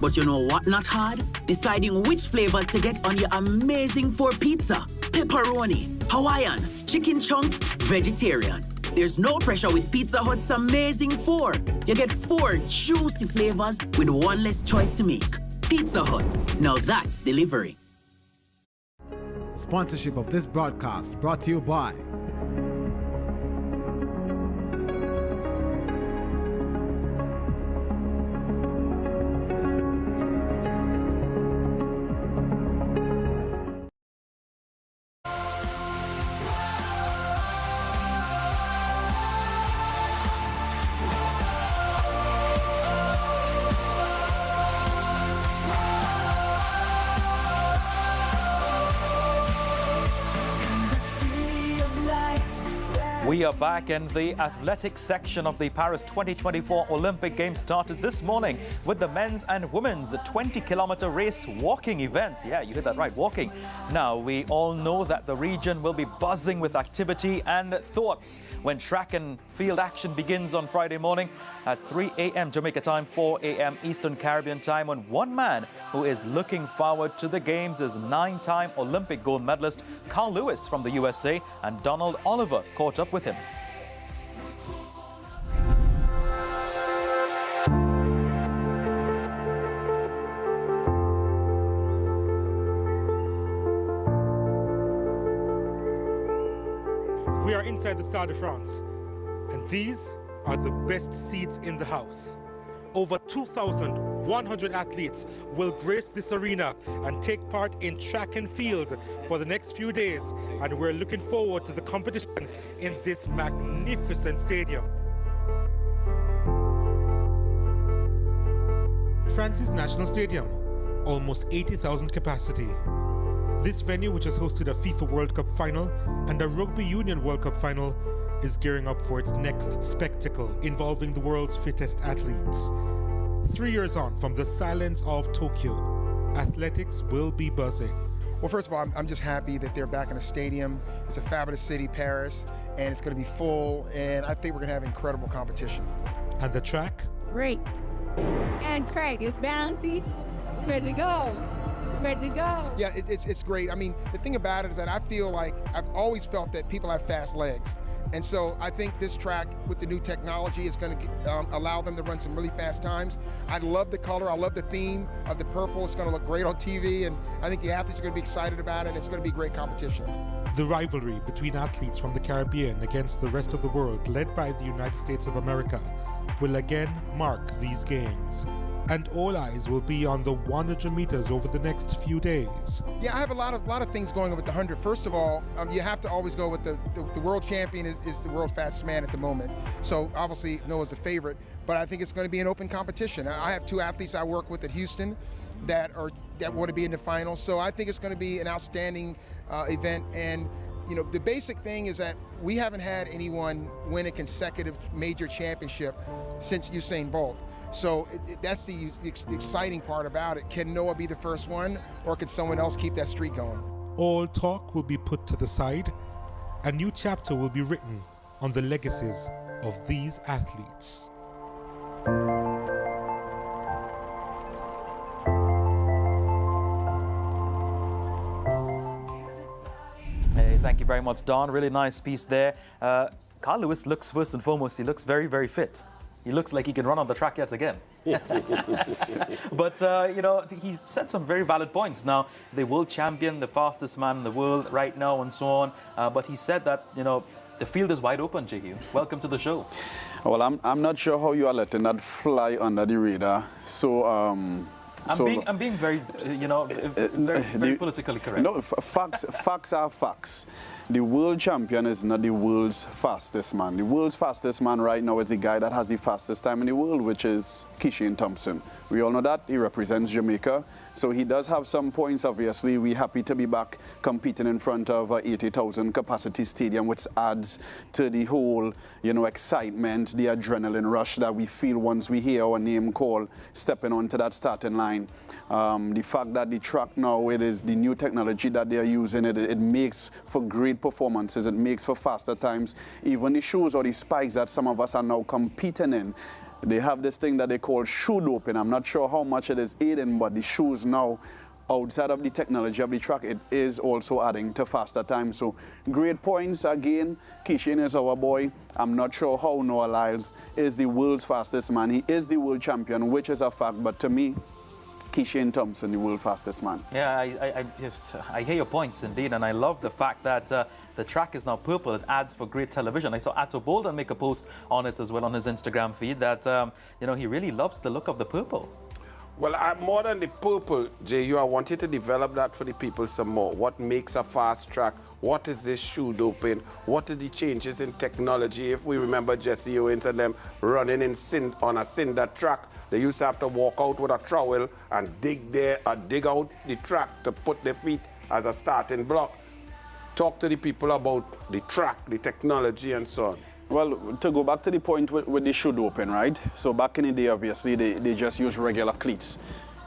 But you know what not hard? Deciding which flavors to get on your amazing 4 pizza. Pepperoni, Hawaiian, chicken chunks, vegetarian. There's no pressure with Pizza Hut's amazing 4. You get 4 juicy flavors with 1 less choice to make. Pizza Hut, now that's delivery. Sponsorship of this broadcast brought to you by We are back, and the athletics section of the Paris 2024 Olympic Games started this morning with the men's and women's 20-kilometer race walking events. Yeah, you heard that right, walking. Now, we all know that the region will be buzzing with activity and thoughts when track and field action begins on Friday morning at 3 a.m. Jamaica time, 4 a.m. Eastern Caribbean time. And one man who is looking forward to the Games is 9-time Olympic gold medalist Carl Lewis from the USA, and Donald Oliver caught up with him. We are inside the Stade de France, and these are the best seats in the house. Over 2,100 athletes will grace this arena and take part in track and field for the next few days, and we're looking forward to the competition in this magnificent stadium. France's National Stadium, almost 80,000 capacity. This venue, which has hosted a FIFA World Cup final and a Rugby Union World Cup final, is gearing up for its next spectacle involving the world's fittest athletes. 3 years on from the silence of Tokyo, athletics will be buzzing. Well, first of all, I'm just happy that they're back in a stadium. It's a fabulous city, Paris, and it's going to be full, and I think we're going to have incredible competition. And the track? Great. And Craig, it's bouncy. It's ready to go. Ready to go. Yeah, it's great. I mean, the thing about it is that I feel like I've always felt that people have fast legs. And so I think this track with the new technology is going to allow them to run some really fast times. I love the color. I love the theme of the purple. It's going to look great on TV, and I think the athletes are going to be excited about it, and it's going to be great competition. The rivalry between athletes from the Caribbean against the rest of the world, led by the United States of America, will again mark these games. And all eyes will be on the 100 meters over the next few days. Yeah, I have a lot of things going on with the 100. First of all, you have to always go with the world champion is the world's fastest man at the moment. So obviously Noah's a favorite, but I think it's going to be an open competition. I have two athletes I work with at Houston that want to be in the finals. So I think it's going to be an outstanding event. And you know, the basic thing is that we haven't had anyone win a consecutive major championship since Usain Bolt. So that's the exciting part about it. Can Noah be the first one, or can someone else keep that streak going? All talk will be put to the side. A new chapter will be written on the legacies of these athletes. Hey, thank you very much, Don. Really nice piece there. Carl Lewis looks, first and foremost, he looks very, very fit. He looks like he can run on the track yet again. But, you know, he said some very valid points. Now, the world champion, the fastest man in the world right now and so on. But he said that, you know, the field is wide open, J.Q. Welcome to the show. Well, I'm not sure how you are letting that fly under the radar. So, I'm being very, you know, very politically correct. No, facts are facts. The world champion is not the world's fastest man. The world's fastest man right now is the guy that has the fastest time in the world, which is Keishan Thompson. We all know that. He represents Jamaica. So he does have some points, obviously. We're happy to be back competing in front of a 80,000 capacity stadium, which adds to the whole, you know, excitement, the adrenaline rush that we feel once we hear our name call, stepping onto that starting line. The fact that the track now, it is the new technology that they are using, it makes for great performances, it makes for faster times. Even the shoes or the spikes that some of us are now competing in, they have this thing that they call shoe doping. I'm not sure how much it is aiding, but the shoes now, outside of the technology of the track, it is also adding to faster times. So great points again. Keishan is our boy. I'm not sure how Noah Lyles is the world's fastest man. He is the world champion, which is a fact, but to me, Keishan Thompson, the world fastest man. Yeah, I hear your points indeed, and I love the fact that the track is now purple. It adds for great television. I saw Atto Bolden make a post on it as well on his Instagram feed that you know, he really loves the look of the purple. Well, more than the purple, J.U., I wanted to develop that for the people some more. What makes a fast track? What is this shoe doping? What are the changes in technology? If we remember Jesse Owens and them running on a cinder track, they used to have to walk out with a trowel and dig out the track to put their feet as a starting block. talk to the people about the track, the technology, and so on. Well, to go back to the point with the shoe doping, right? So back in the day, obviously, they just use regular cleats.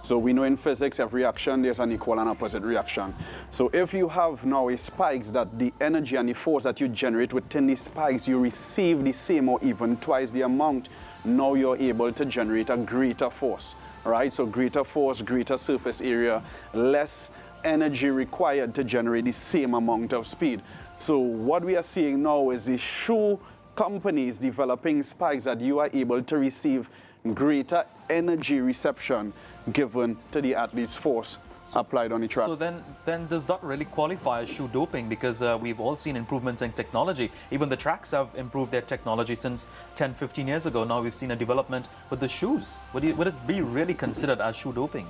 So we know in physics, every reaction, there's an equal and opposite reaction. So if you have now a spikes that the energy and the force that you generate within the spikes, you receive the same or even twice the amount, now you're able to generate a greater force, right? So greater force, greater surface area, less energy required to generate the same amount of speed. So what we are seeing now is the shoe companies developing spikes that you are able to receive greater energy reception given to the athlete's force applied on the track. So then does that really qualify as shoe doping? Because we've all seen improvements in technology. Even the tracks have improved their technology since 10, 15 years ago. Now we've seen a development with the shoes. Would it be really considered as shoe doping?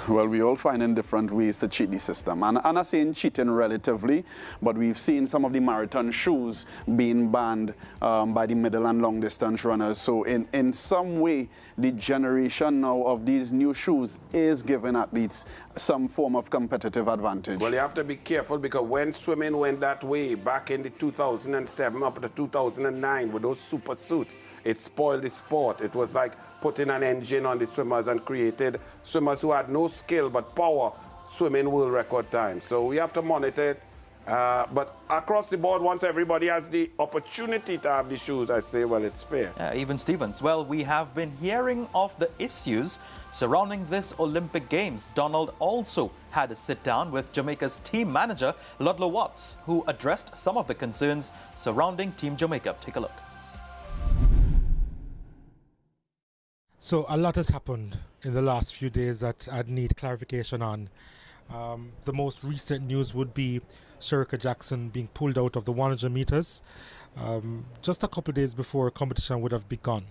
Well, we all finding different ways to cheat the system. And I'm not saying cheating relatively, but we've seen some of the marathon shoes being banned by the middle and long distance runners. So in some way, the generation now of these new shoes is giving athletes some form of competitive advantage. Well, you have to be careful because when swimming went that way back in the 2007 up to 2009 with those super suits, it spoiled the sport. It was like putting an engine on the swimmers and created swimmers who had no skill but power swimming world record time. So we have to monitor it. But across the board, once everybody has the opportunity to have the shoes, I say, well, it's fair. Even Stevens. Well, we have been hearing of the issues surrounding this Olympic Games. Donald also had a sit-down with Jamaica's team manager, Ludlow Watts, who addressed some of the concerns surrounding Team Jamaica. Take a look. So a lot has happened in the last few days that I'd need clarification on. The most recent news would be Sherika Jackson being pulled out of the 100 meters just a couple of days before competition would have begun.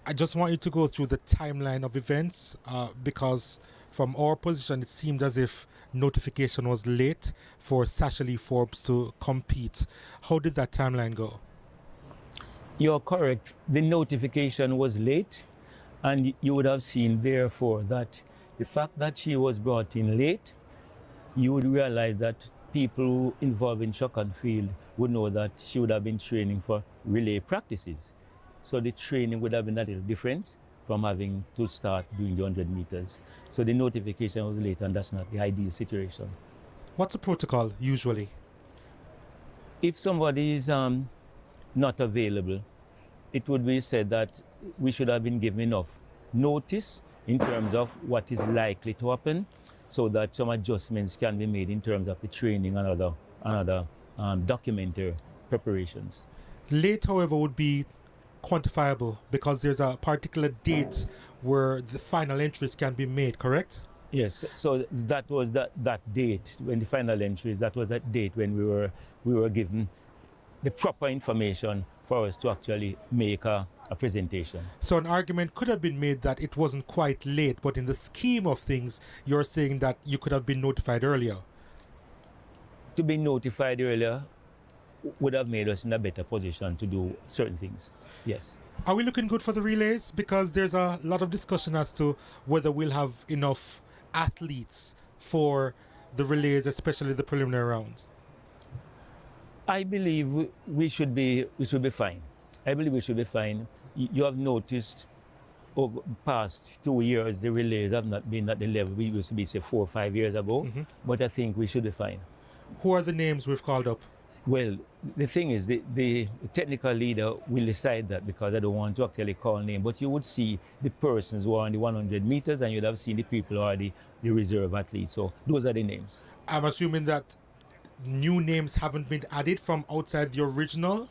I just want you to go through the timeline of events because from our position it seemed as if notification was late for Sasha Lee Forbes to compete. How did that timeline go? You're correct. The notification was late, and you would have seen, therefore, that the fact that she was brought in late, you would realize that people involved in track and field would know that she would have been training for relay practices. So the training would have been a little different from having to start doing the 100 meters. So the notification was late, and that's not the ideal situation. What's the protocol usually? If somebody is not available, it would be said that we should have been given enough notice in terms of what is likely to happen so that some adjustments can be made in terms of the training and other documentary preparations. Late, however, would be quantifiable because there's a particular date where the final entries can be made, correct? Yes, so that was that date when the final entries, that was that date when we were given the proper information for us to actually make a presentation. So an argument could have been made that it wasn't quite late, but in the scheme of things, you're saying that you could have been notified earlier. To be notified earlier would have made us in a better position to do certain things, yes. Are we looking good for the relays? Because there's a lot of discussion as to whether we'll have enough athletes for the relays, especially the preliminary rounds. I believe we should be fine. I believe we should be fine. You have noticed over the past 2 years the relays have not been at the level we used to be, say, 4 or 5 years ago. But I think we should be fine. Who are the names we've called up? Well, the thing is, the technical leader will decide that because I don't want to actually call names. But you would see the persons who are on the 100 meters, and you'd have seen the people who are the reserve athletes. So those are the names. I'm assuming that new names haven't been added from outside the original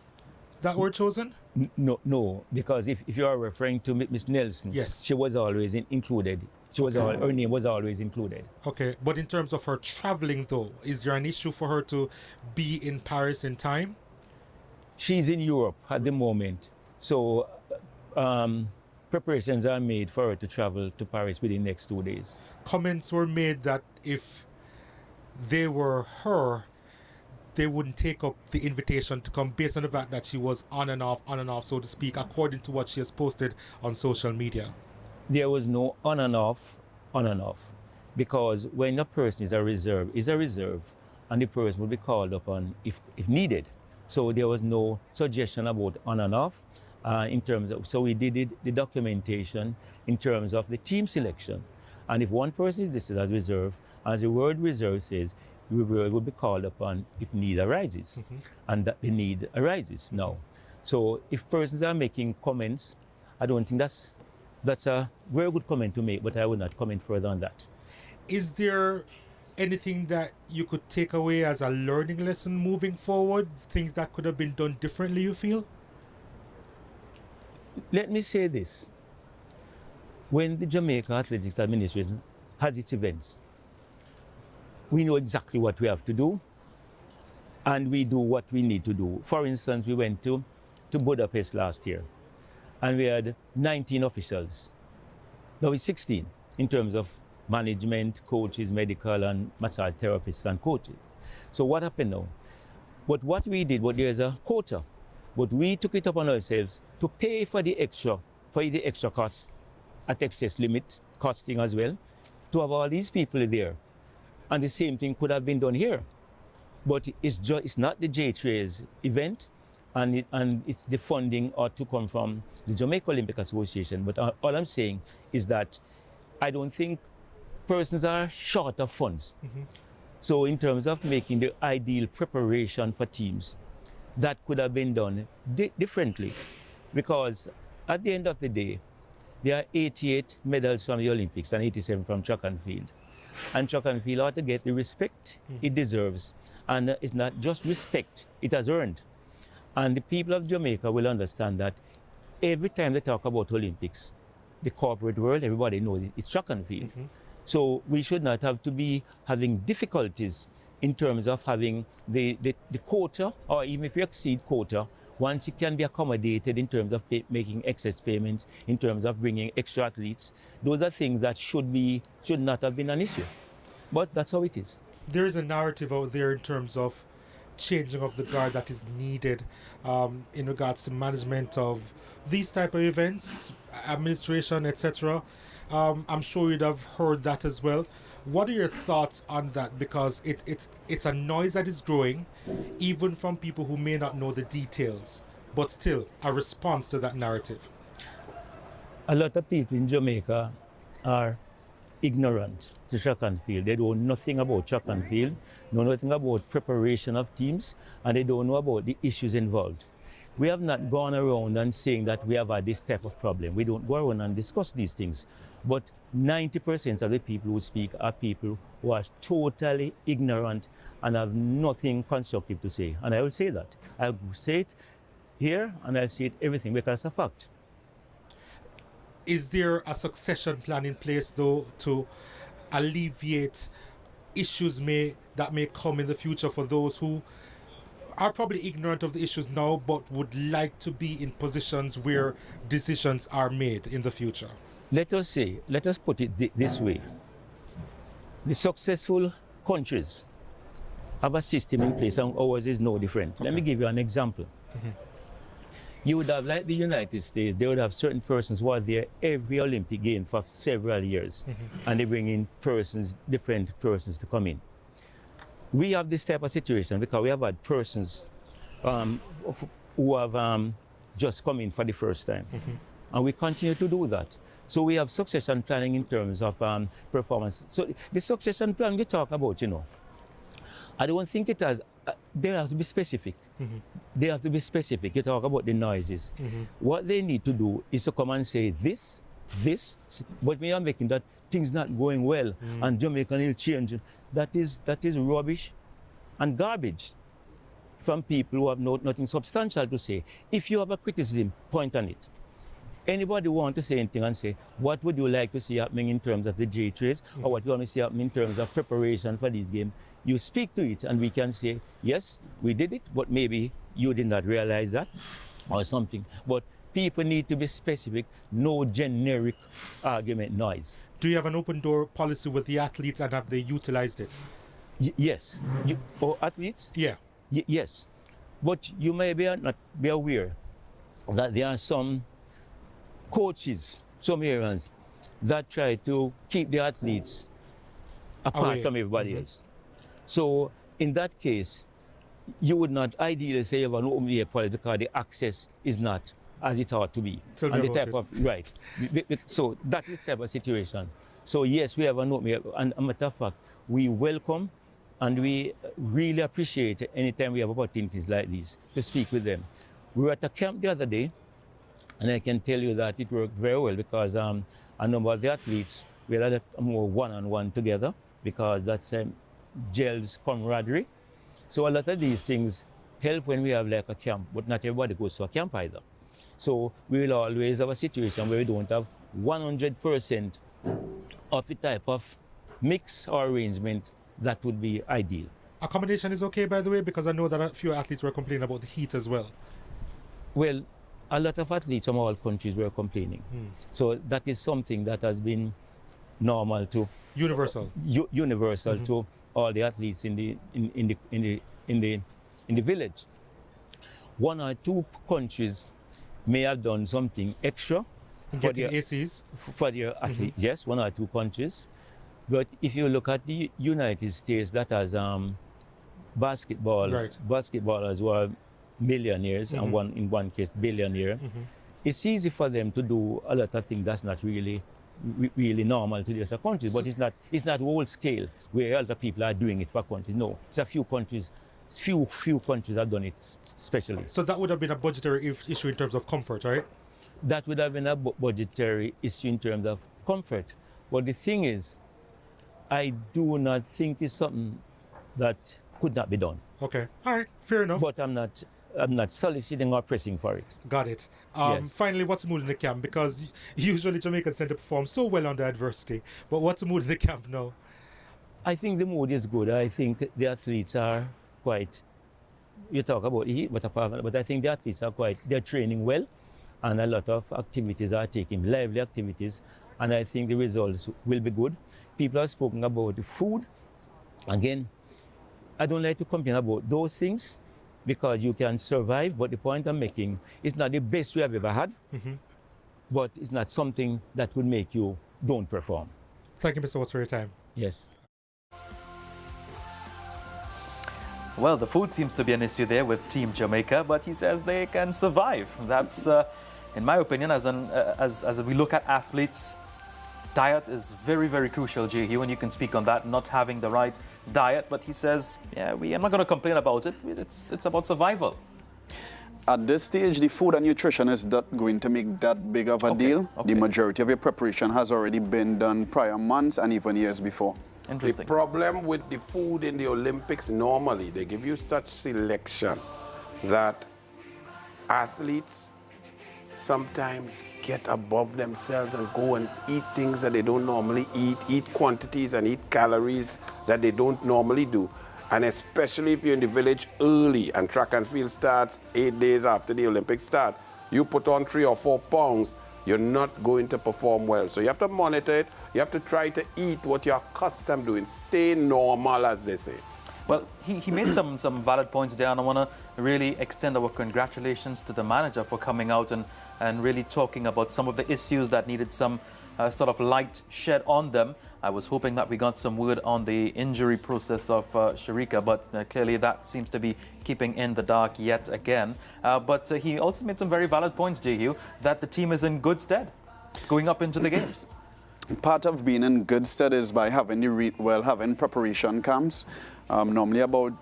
that were chosen? No, because if you are referring to Miss Nelson, yes, she was always included. Her name was always included. Okay, but in terms of her traveling though, is there an issue for her to be in Paris in time? She's in Europe at the moment, so preparations are made for her to travel to Paris within the next 2 days. Comments were made that if they were her, they wouldn't take up the invitation to come based on the fact that she was on and off, so to speak, according to what she has posted on social media. There was no on and off, because when a person is a reserve, and the person would be called upon if needed. So there was no suggestion about on and off in terms of, so we did the documentation in terms of the team selection. And if one person is listed as reserve, as the word reserve says, we will be called upon if need arises, and that the need arises now. So if persons are making comments, I don't think that's a very good comment to make, but I will not comment further on that. Is there anything that you could take away as a learning lesson moving forward? Things that could have been done differently, you feel? Let me say this. When the Jamaica Athletics Administration has its events, we know exactly what we have to do, and we do what we need to do. For instance, we went to Budapest last year, and we had 19 officials. Now it's 16 in terms of management, coaches, medical, and massage therapists and coaches. So what happened now? But what we did, there's a quota, but we took it upon ourselves to pay for the extra costs at excess limit, costing as well, to have all these people there. And the same thing could have been done here. But it's not the J-Trays event, and it's the funding ought to come from the Jamaica Olympic Association. But all I'm saying is that I don't think persons are short of funds. So in terms of making the ideal preparation for teams, that could have been done differently. Because at the end of the day, there are 88 medals from the Olympics and 87 from track and field. And track and field ought to get the respect it deserves. And it's not just respect, it has earned. And the people of Jamaica will understand that every time they talk about Olympics, the corporate world, everybody knows it's track and field. So we should not have to be having difficulties in terms of having the quota, or even if you exceed quota, once it can be accommodated in terms of making excess payments, in terms of bringing extra athletes, those are things that should not have been an issue. But that's how it is. There is a narrative out there in terms of changing of the guard that is needed in regards to management of these type of events, administration, etc. I'm sure you'd have heard that as well. What are your thoughts on that? Because it's a noise that is growing, even from people who may not know the details, but still a response to that narrative. A lot of people in Jamaica are ignorant to track and field. They don't know nothing about track and field, know nothing about preparation of teams, and they don't know about the issues involved. We have not gone around and saying that we have had this type of problem. We don't go around and discuss these things. But 90% of the people who speak are people who are totally ignorant and have nothing constructive to say. And I will say that. I'll say it here and I'll say it everything because it's a fact. Is there a succession plan in place, though, to alleviate issues that may come in the future for those who are probably ignorant of the issues now, but would like to be in positions where decisions are made in the future? Let us put it this way. The successful countries have a system in place and ours is no different. Okay. Let me give you an example. You would have, like the United States, they would have certain persons who are there every Olympic game for several years, and they bring in different persons to come in. We have this type of situation because we have had persons who have just come in for the first time, and we continue to do that. So we have succession planning in terms of performance. So the succession plan we talk about, I don't think it has, they have to be specific. They have to be specific. You talk about the noises. What they need to do is to come and say this, but we are making that things not going well and Jamaica will change. That is rubbish and garbage from people who have nothing substantial to say. If you have a criticism, point on it. Anybody want to say anything and say, what would you like to see happening in terms of the J-Trays, or what you want to see happening in terms of preparation for these games? You speak to it and we can say, yes, we did it, but maybe you did not realize that or something. But people need to be specific, no generic argument noise. Do you have an open door policy with the athletes and have they utilized it? Yes. Athletes? Yeah. Yes. But you may not be aware that there are some coaches, some areas that try to keep the athletes apart from everybody else. So in that case, you would not ideally say you have an open air policy because the access is not as it ought to be. Tell me about it. Right. So that is the type of situation. So yes, we have an open air, and a matter of fact, we welcome and we really appreciate anytime we have opportunities like these to speak with them. We were at a camp the other day, and I can tell you that it worked very well because a number of the athletes, we had a more one-on-one together because that's gels camaraderie. So a lot of these things help when we have like a camp, but not everybody goes to a camp either. So we will always have a situation where we don't have 100% of the type of mix or arrangement that would be ideal. Accommodation is okay, by the way, because I know that a few athletes were complaining about the heat as well. Well, a lot of athletes from all countries were complaining. So that is something that has been normal to universal to all the athletes in the village. One or two countries may have done something extra for their ACs for their athletes. Yes, one or two countries. But if you look at the United States, that has basketballers who are millionaires and in one case billionaire. It's easy for them to do a lot of things that's not really normal to the other countries, but it's not whole scale where other people are doing it for countries. No, it's a few countries. Few countries have done it specially. So that would have been a budgetary issue in terms of comfort, right? That would have been a budgetary issue in terms of comfort. But the thing is, I do not think it's something that could not be done. Okay, all right, fair enough. But I'm not soliciting or pressing for it. Got it. Yes. Finally, what's the mood in the camp? Because usually Jamaicans tend to perform so well under adversity. But what's the mood in the camp now? I think the mood is good. I think the athletes are quite, you talk about heat, but I think the athletes are they're training well, and a lot of activities are taking, lively activities, and I think the results will be good. People have spoken about the food. Again, I don't like to complain about those things because you can survive, but the point I'm making is not the best we have ever had, but it's not something that would make you don't perform. Thank you, Mr. Watts, for your time. Yes. Well, the food seems to be an issue there with Team Jamaica, but he says they can survive. That's, in my opinion, as we look at athletes, diet is very, very crucial, J.Hugh, and you can speak on that, not having the right diet. But he says, yeah, I'm not going to complain about it. It's about survival. At this stage, the food and nutrition is not going to make that big of a deal. The majority of your preparation has already been done prior months and even years before. The problem with the food in the Olympics, normally they give you such selection that athletes sometimes get above themselves and go and eat things that they don't normally eat quantities and eat calories that they don't normally do. And especially if you're in the village early and track and field starts 8 days after the Olympics start, you put on 3 or 4 pounds, you're not going to perform well. So you have to monitor it. You have to try to eat what you're accustomed to doing. Stay normal, as they say. Well, he made some valid points there, and I want to really extend our congratulations to the manager for coming out and really talking about some of the issues that needed some sort of light shed on them. I was hoping that we got some word on the injury process of Sharika, but clearly that seems to be keeping in the dark yet again. But he also made some very valid points, J.Hugh, that the team is in good stead going up into the games. Part of being in good stead is by having having preparation camps. Normally about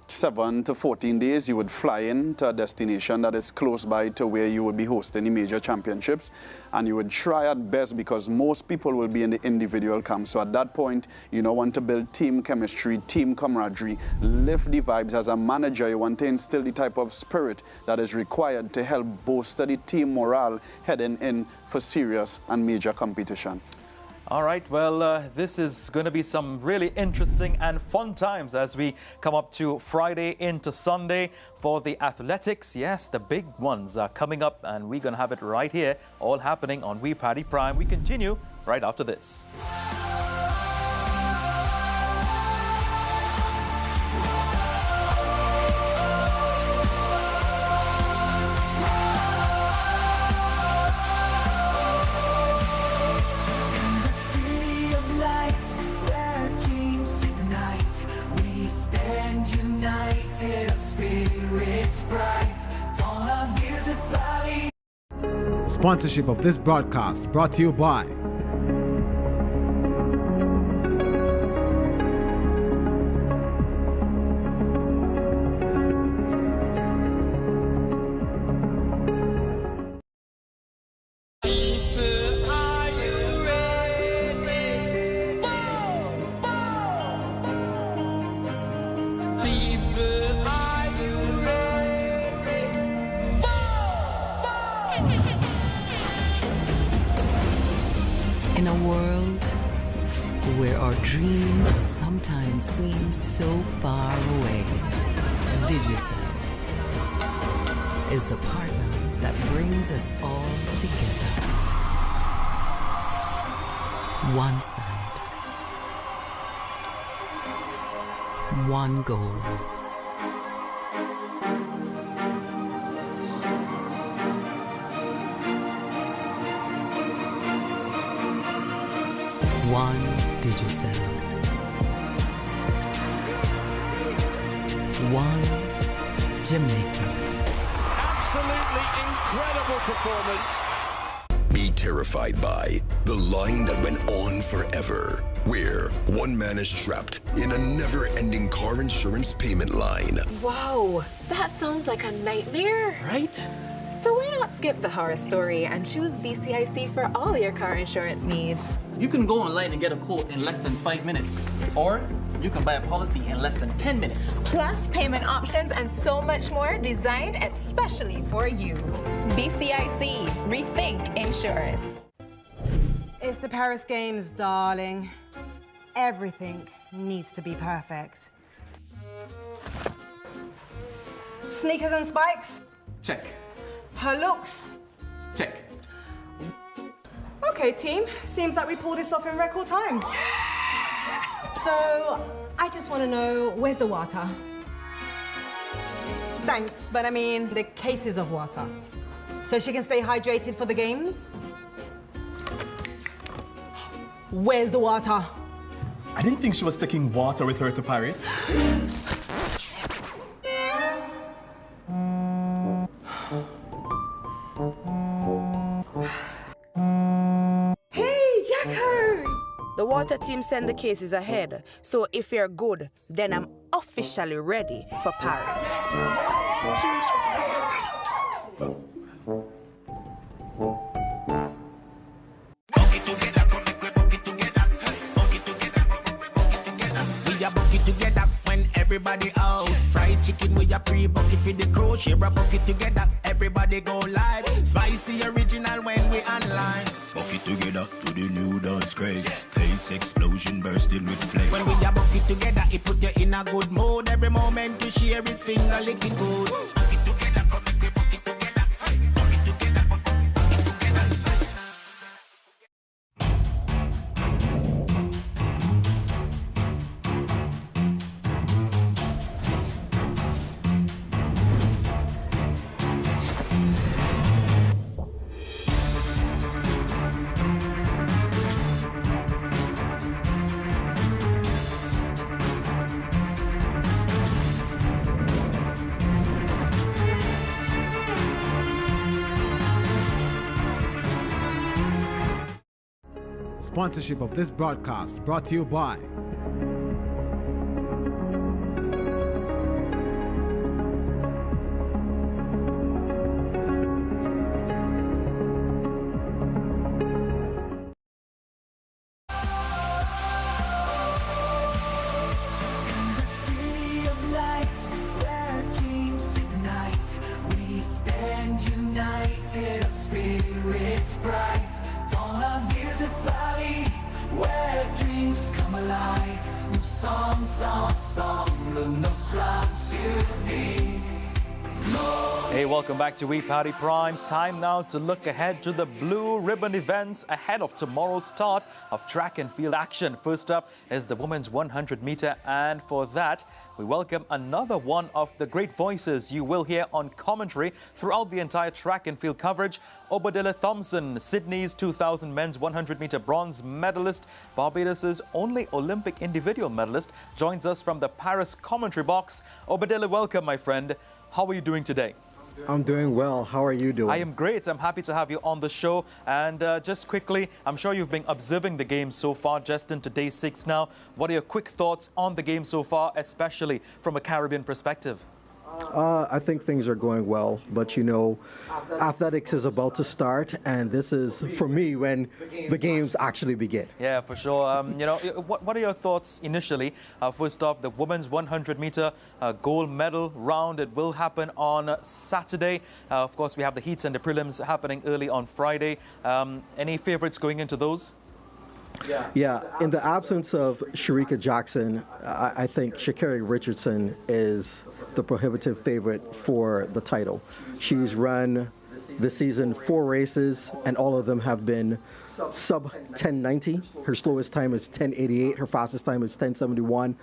7 to 14 days, you would fly in to a destination that is close by to where you would be hosting the major championships, and you would try at best, because most people will be in the individual camp. So at that point, you know, want to build team chemistry, team camaraderie, lift the vibes. As a manager, you want to instill the type of spirit that is required to help bolster the team morale heading in for serious and major competition. All right, well, this is going to be some really interesting and fun times as we come up to Friday into Sunday for the athletics. Yes, the big ones are coming up, and we're going to have it right here, all happening on We Paddy Prime. We continue right after this. And Sponsorship of this broadcast brought to you by In a world where our dreams sometimes seem so far away, Digicel is the partner that brings us all together. One side, one goal. One Digicel. One Jamaica. Absolutely incredible performance. Be terrified by the line that went on forever, where one man is trapped in a never-ending car insurance payment line. Wow, that sounds like a nightmare. Right? So why not skip the horror story and choose BCIC for all your car insurance needs? You can go online and get a quote in less than 5 minutes. Or you can buy a policy in less than 10 minutes. Plus payment options and so much more designed especially for you. BCIC, rethink insurance. It's the Paris Games, darling. Everything needs to be perfect. Sneakers and spikes? Check. Her looks? Check. Okay, team. Seems like we pulled this off in record time. So, I just want to know, where's the water? Thanks, but I mean the cases of water. So she can stay hydrated for the games? Where's the water? I didn't think she was taking water with her to Paris. The water team send the cases ahead, so if you're good, then I'm officially ready for Paris. We a bucket together when everybody out. Fried chicken we a pre-bucket for the crew. Share a bucket together, everybody go live. Spicy original when we online. Bucket together to the new dance craze. Taste explosion bursting with flame. When we a bucket together, it put you in a good mood. Every moment to share is finger licking good. Bucket together, come and bucket together. Bucket together, bucket together. Sponsorship of this broadcast brought to you by Hey, welcome back to We Party Prime. Time now to look ahead to the blue ribbon events ahead of tomorrow's start of track and field action. First up is the women's 100 meter, and for that we welcome another one of the great voices you will hear on commentary throughout the entire track and field coverage. Obadilla Thompson, Sydney's 2000 men's 100 meter bronze medalist, Barbados' only Olympic individual medalist, joins us from the Paris commentary box. Obadilla, welcome, my friend. How are you doing today? I'm doing well. How are you doing? I am great. I'm happy to have you on the show. And just quickly, I'm sure you've been observing the game so far, just into day 6 now. What are your quick thoughts on the game so far, especially from a Caribbean perspective? I think things are going well, but you know, athletics is about to start, and this is, for me, when the games actually begin. Yeah, for sure. You know, what are your thoughts initially? First off, the women's 100-meter gold medal round. It will happen on Saturday. Of course, we have the heats and the prelims happening early on Friday. Any favorites going into those? Yeah, in the absence of Shericka Jackson, I think Sha'Carri Richardson is the prohibitive favorite for the title. She's run this season 4 races, and all of them have been sub 1090. Her slowest time is 1088. Her fastest time is 1071.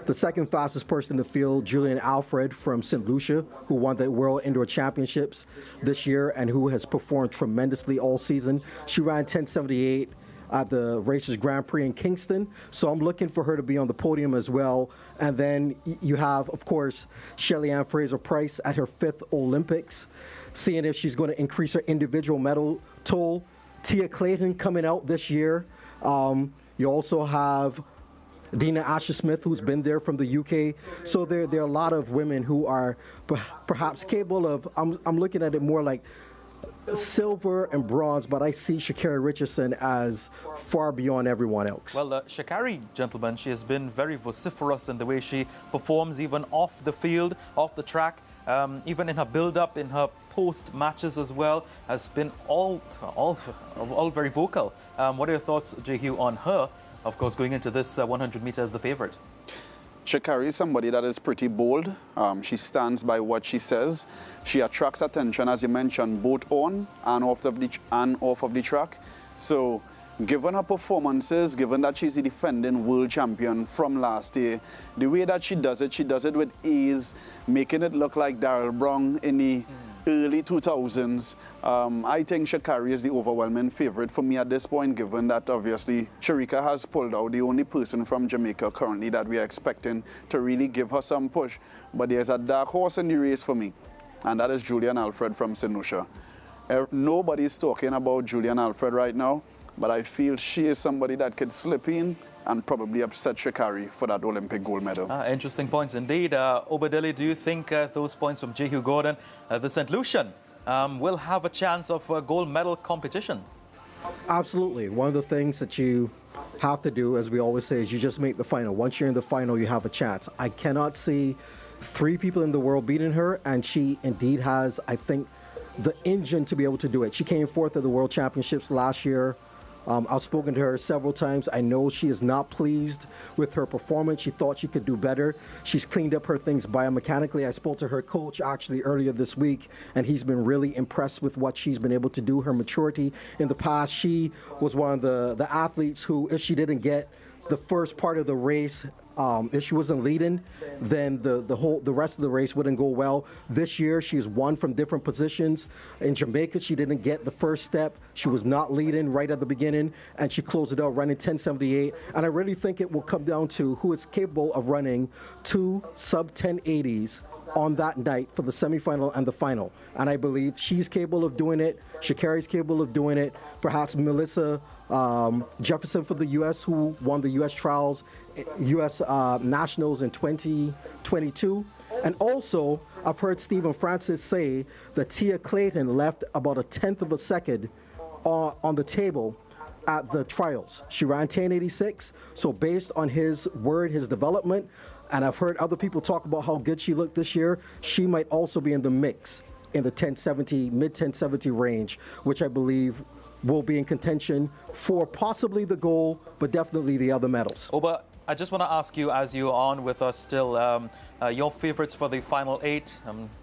The second fastest person in the field, Julian Alfred from St. Lucia, who won the World Indoor Championships this year and who has performed tremendously all season. She ran 1078 at the Racers Grand Prix in Kingston, so I'm looking for her to be on the podium as well. And then you have, of course, Shelly-Ann Fraser-Pryce at her 5th Olympics, seeing if she's going to increase her individual medal total. Tia Clayton coming out this year. You also have Dina Asher-Smith, who's been there from the UK. So there are a lot of women who are perhaps capable of, I'm looking at it more like silver and bronze, but I see Sha'Carri Richardson as far beyond everyone else. Well, Sha'Carri, gentlemen, she has been very vociferous in the way she performs, even off the field, off the track, even in her build-up, in her post-matches as well, has been all very vocal. What are your thoughts, Jehu, on her, of course, going into this 100 meters as the favorite? Sha'Carri is somebody that is pretty bold. She stands by what she says. She attracts attention, as you mentioned, both on and off of the track. So given her performances, given that she's the defending world champion from last year, the way that she does it with ease, making it look like Darrell Brown in the early 2000s. I think Sha'Carri is the overwhelming favorite for me at this point, given that obviously Shericka has pulled out, the only person from Jamaica currently that we are expecting to really give her some push. But there's a dark horse in the race for me, and that is Julian Alfred from St. Lucia. Nobody's talking about Julian Alfred right now, but I feel she is somebody that could slip in and probably upset Sha'Carri for that Olympic gold medal. Interesting points indeed. Obadili, do you think those points from Jehu Gordon, the St. Lucian, will have a chance of a gold medal competition? Absolutely. One of the things that you have to do, as we always say, is you just make the final. Once you're in the final, you have a chance. I cannot see 3 people in the world beating her, and she indeed has, I think, the engine to be able to do it. She came 4th at the World Championships last year. I've spoken to her several times. I know she is not pleased with her performance. She thought she could do better. She's cleaned up her things biomechanically. I spoke to her coach actually earlier this week, and he's been really impressed with what she's been able to do, her maturity. In the past, she was one of the athletes who, if she didn't get the first part of the race, if she wasn't leading, then the rest of the race wouldn't go well. This year, she's won from different positions. In Jamaica, she didn't get the first step. She was not leading right at the beginning, and she closed it out running 1078. And I really think it will come down to who is capable of running 2 sub-1080s on that night for the semifinal and the final. And I believe she's capable of doing it. Sha'Carri's capable of doing it. Perhaps Melissa Jefferson for the U.S., who won the U.S. trials, U.S. Nationals in 2022. And also, I've heard Stephen Francis say that Tia Clayton left about 1/10 of a second on the table at the trials. She ran 1086, so based on his word, his development, and I've heard other people talk about how good she looked this year, she might also be in the mix in the 1070, mid-1070 range, which I believe will be in contention for possibly the gold, but definitely the other medals. Oba, I just want to ask you, as you're on with us still, your favorites for the final 8,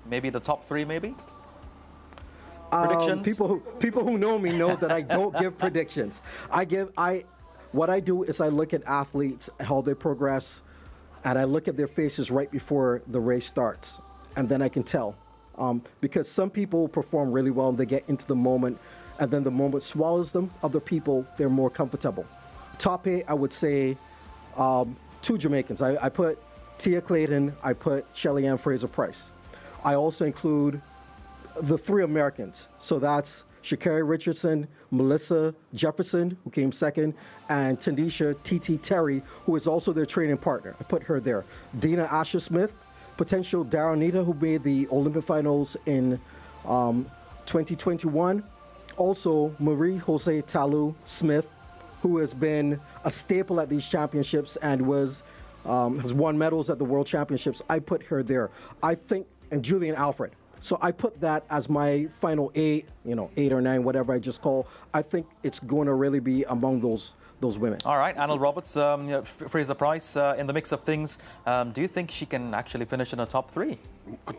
maybe the top 3, maybe? Predictions? People who know me know that I don't give predictions. What I do is I look at athletes, how they progress, and I look at their faces right before the race starts, and then I can tell. Because some people perform really well and they get into the moment, and then the moment swallows them. Other people, they're more comfortable. Top 8, I would say 2 Jamaicans. I put Tia Clayton, I put Shelly-Ann Fraser-Pryce. I also include the three Americans. So that's Sha'Carri Richardson, Melissa Jefferson, who came second, and Tanisha T.T. Terry, who is also their training partner. I put her there. Dina Asher-Smith, potential Daronita, who made the Olympic finals in 2021. Also, Marie Jose Talu Smith, who has been a staple at these championships and has won medals at the World Championships. I put her there. I think, and Julian Alfred. So I put that as my final 8, 8 or 9, whatever I just call. I think it's going to really be among those women. All right, Arnold Roberts, Fraser Price in the mix of things. Do you think she can actually finish in the top 3?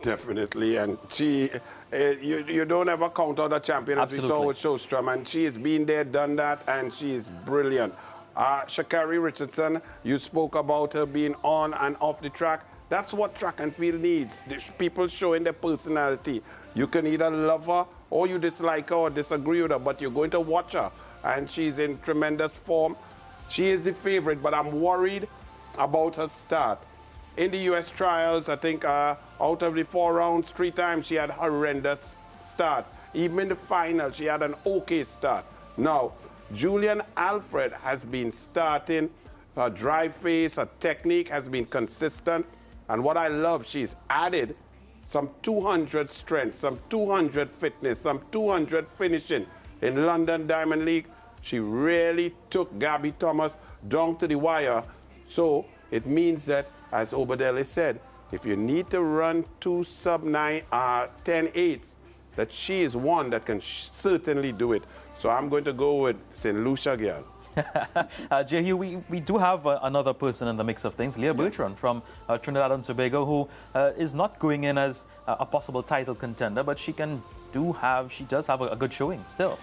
Definitely, and she, you don't ever count out a champion. Absolutely. As we saw with Shostrom, and she has been there, done that, and she is brilliant. Sha'Carri Richardson, you spoke about her being on and off the track. That's what track and field needs. People showing their personality. You can either love her or you dislike her or disagree with her, but you're going to watch her. And she's in tremendous form. She is the favorite, but I'm worried about her start. In the U.S. trials, I think out of the 4 rounds, 3 times she had horrendous starts. Even in the final, she had an okay start. Now, Julian Alfred has been starting. Her drive face, her technique has been consistent. And what I love, she's added some 200 strength, some 200 fitness, some 200 finishing. In London Diamond League, she really took Gabby Thomas down to the wire. So it means that, as Obadele said, if you need to run 2 sub-9, 10-8s, that she is one that can certainly do it. So I'm going to go with St. Lucia girl. Jehu, we do have another person in the mix of things, Leah Bertrand from Trinidad and Tobago, who is not going in as a possible title contender, but she does have a good showing still.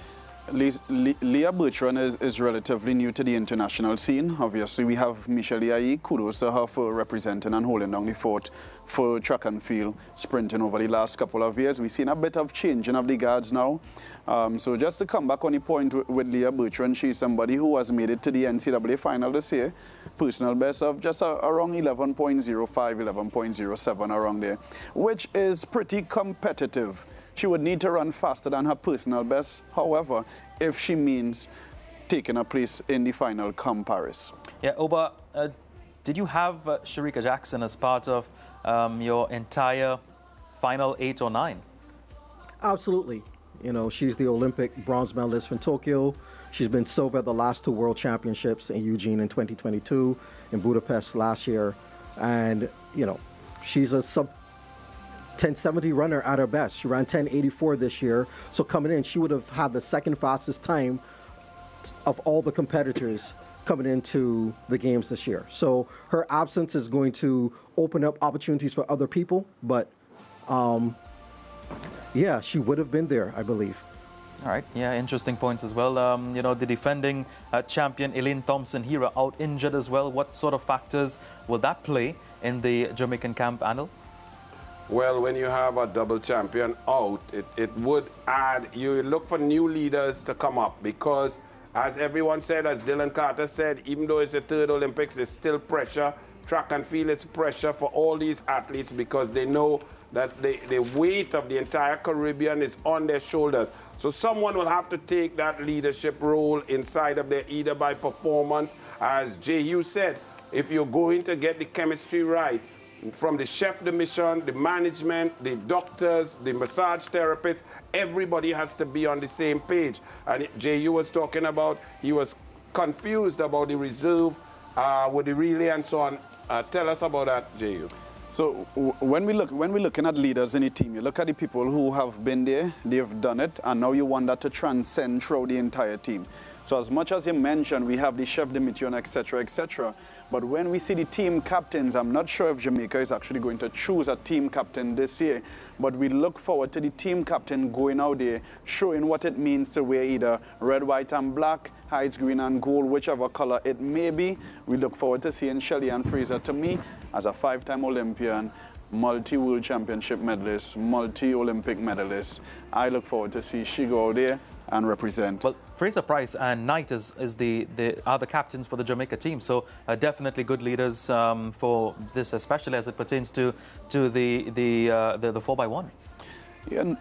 Leah Bertrand is relatively new to the international scene. Obviously, we have Michelle Yahi. Kudos to her for representing and holding down the fort for track and field sprinting over the last couple of years. We've seen a bit of changing of the guards now. So just to come back on the point with Leah Bertrand, she's somebody who has made it to the NCAA final this year. Personal best of just around 11.05, 11.07 around there, which is pretty competitive. She would need to run faster than her personal best, however, if she means taking a place in the final come Paris. Yeah, Oba, did you have Shericka Jackson as part of your entire final 8 or 9? Absolutely. She's the Olympic bronze medalist from Tokyo. She's been silver at the last 2 World Championships in Eugene in 2022, in Budapest last year. And, she's a sub-1070 runner at her best. She ran 1084 this year. So coming in, she would have had the second fastest time of all the competitors coming into the games this year. So her absence is going to open up opportunities for other people. But, yeah, she would have been there, I believe. All right, yeah, interesting points as well. The defending champion, Elaine Thompson-Herah, out injured as well. What sort of factors will that play in the Jamaican camp, Anil? Well, when you have a double champion out, it would add, you look for new leaders to come up because, as everyone said, as Dylan Carter said, even though it's the 3rd Olympics, there's still pressure. Track and field is pressure for all these athletes because they know that the weight of the entire Caribbean is on their shoulders. So someone will have to take that leadership role inside of there, either by performance, as Jehu said, if you're going to get the chemistry right, from the chef de mission, the management, the doctors, the massage therapists, everybody has to be on the same page. And Jehu was talking about, he was confused about the reserve with the relay and so on. Tell us about that, Jehu. So when we're looking at leaders in a team, you look at the people who have been there, they've done it, and now you want that to transcend throughout the entire team. So as much as you mentioned, we have the chef de mission, etc., etc. But when we see the team captains, I'm not sure if Jamaica is actually going to choose a team captain this year, but we look forward to the team captain going out there, showing what it means to wear either red, white, and black, hides, green, and gold, whichever color it may be. We look forward to seeing Shelly-Ann Fraser, to me, as a 5-time Olympian, multi-World Championship medalist, multi-Olympic medalist. I look forward to see she go out there and represent. Well, Fraser Price and Knight are the captains for the Jamaica team, so definitely good leaders for this, especially as it pertains to the 4x1. Yeah,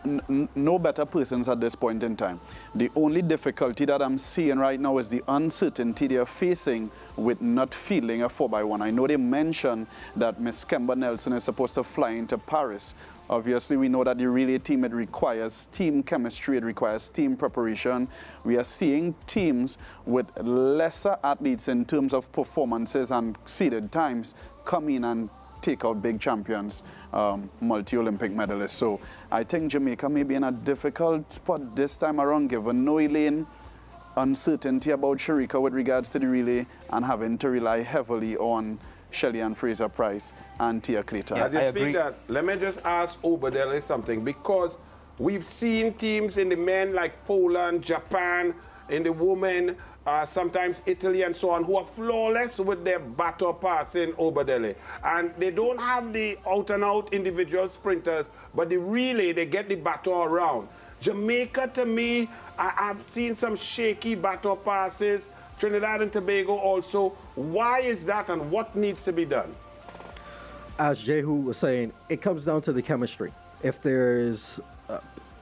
no better persons at this point in time. The only difficulty that I'm seeing right now is the uncertainty they're facing with not fielding a 4x1. I know they mentioned that Miss Kemba Nelson is supposed to fly into Paris. Obviously, we know that the relay team, it requires team chemistry, it requires team preparation. We are seeing teams with lesser athletes in terms of performances and seeded times come in and take out big champions, multi-Olympic medalists. So I think Jamaica may be in a difficult spot this time around, given no Elaine, uncertainty about Sharika with regards to the relay, and having to rely heavily on Shelley and Fraser Price and Tia Clayton. I just think that, let me just ask Obadele something, because we've seen teams in the men like Poland, Japan, in the women, sometimes Italy and so on, who are flawless with their baton passing, Obadele. And they don't have the out-and-out individual sprinters, but the relay, they get the baton around. Jamaica, to me, I've seen some shaky baton passes. Trinidad and Tobago also. Why is that, and what needs to be done? As Jehu was saying, it comes down to the chemistry. If there's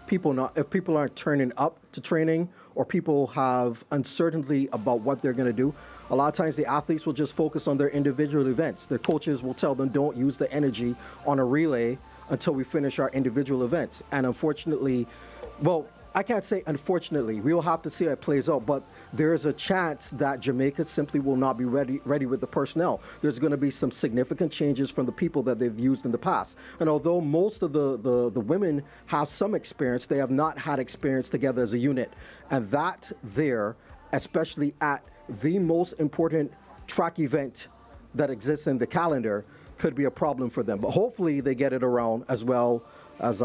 if people aren't turning up to training, or people have uncertainty about what they're going to do, a lot of times the athletes will just focus on their individual events. Their coaches will tell them, don't use the energy on a relay until we finish our individual events. And unfortunately, well, I can't say unfortunately, we'll have to see how it plays out, but there is a chance that Jamaica simply will not be ready with the personnel. There's going to be some significant changes from the people that they've used in the past. And although most of the women have some experience, they have not had experience together as a unit. And that there, especially at the most important track event that exists in the calendar, could be a problem for them. But hopefully they get it around as well as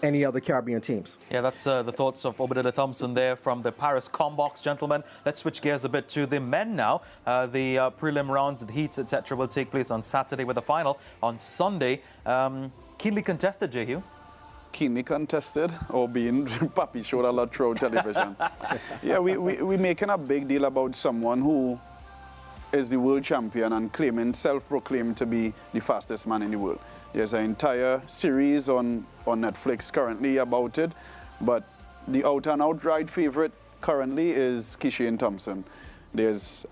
any other Caribbean teams. Yeah, that's the thoughts of Obadiah Thompson there from the Paris Combox, gentlemen. Let's switch gears a bit to the men now. The prelim rounds, the heats, etc. will take place on Saturday with the final on Sunday. Keenly contested, Jehu. Keenly contested, or being Papi showed a lot through television. Yeah, we're making a big deal about someone who is the world champion and claiming, self-proclaimed to be the fastest man in the world. There's an entire series on Netflix currently about it, but the out-and-out right favorite currently is Kishian Thompson.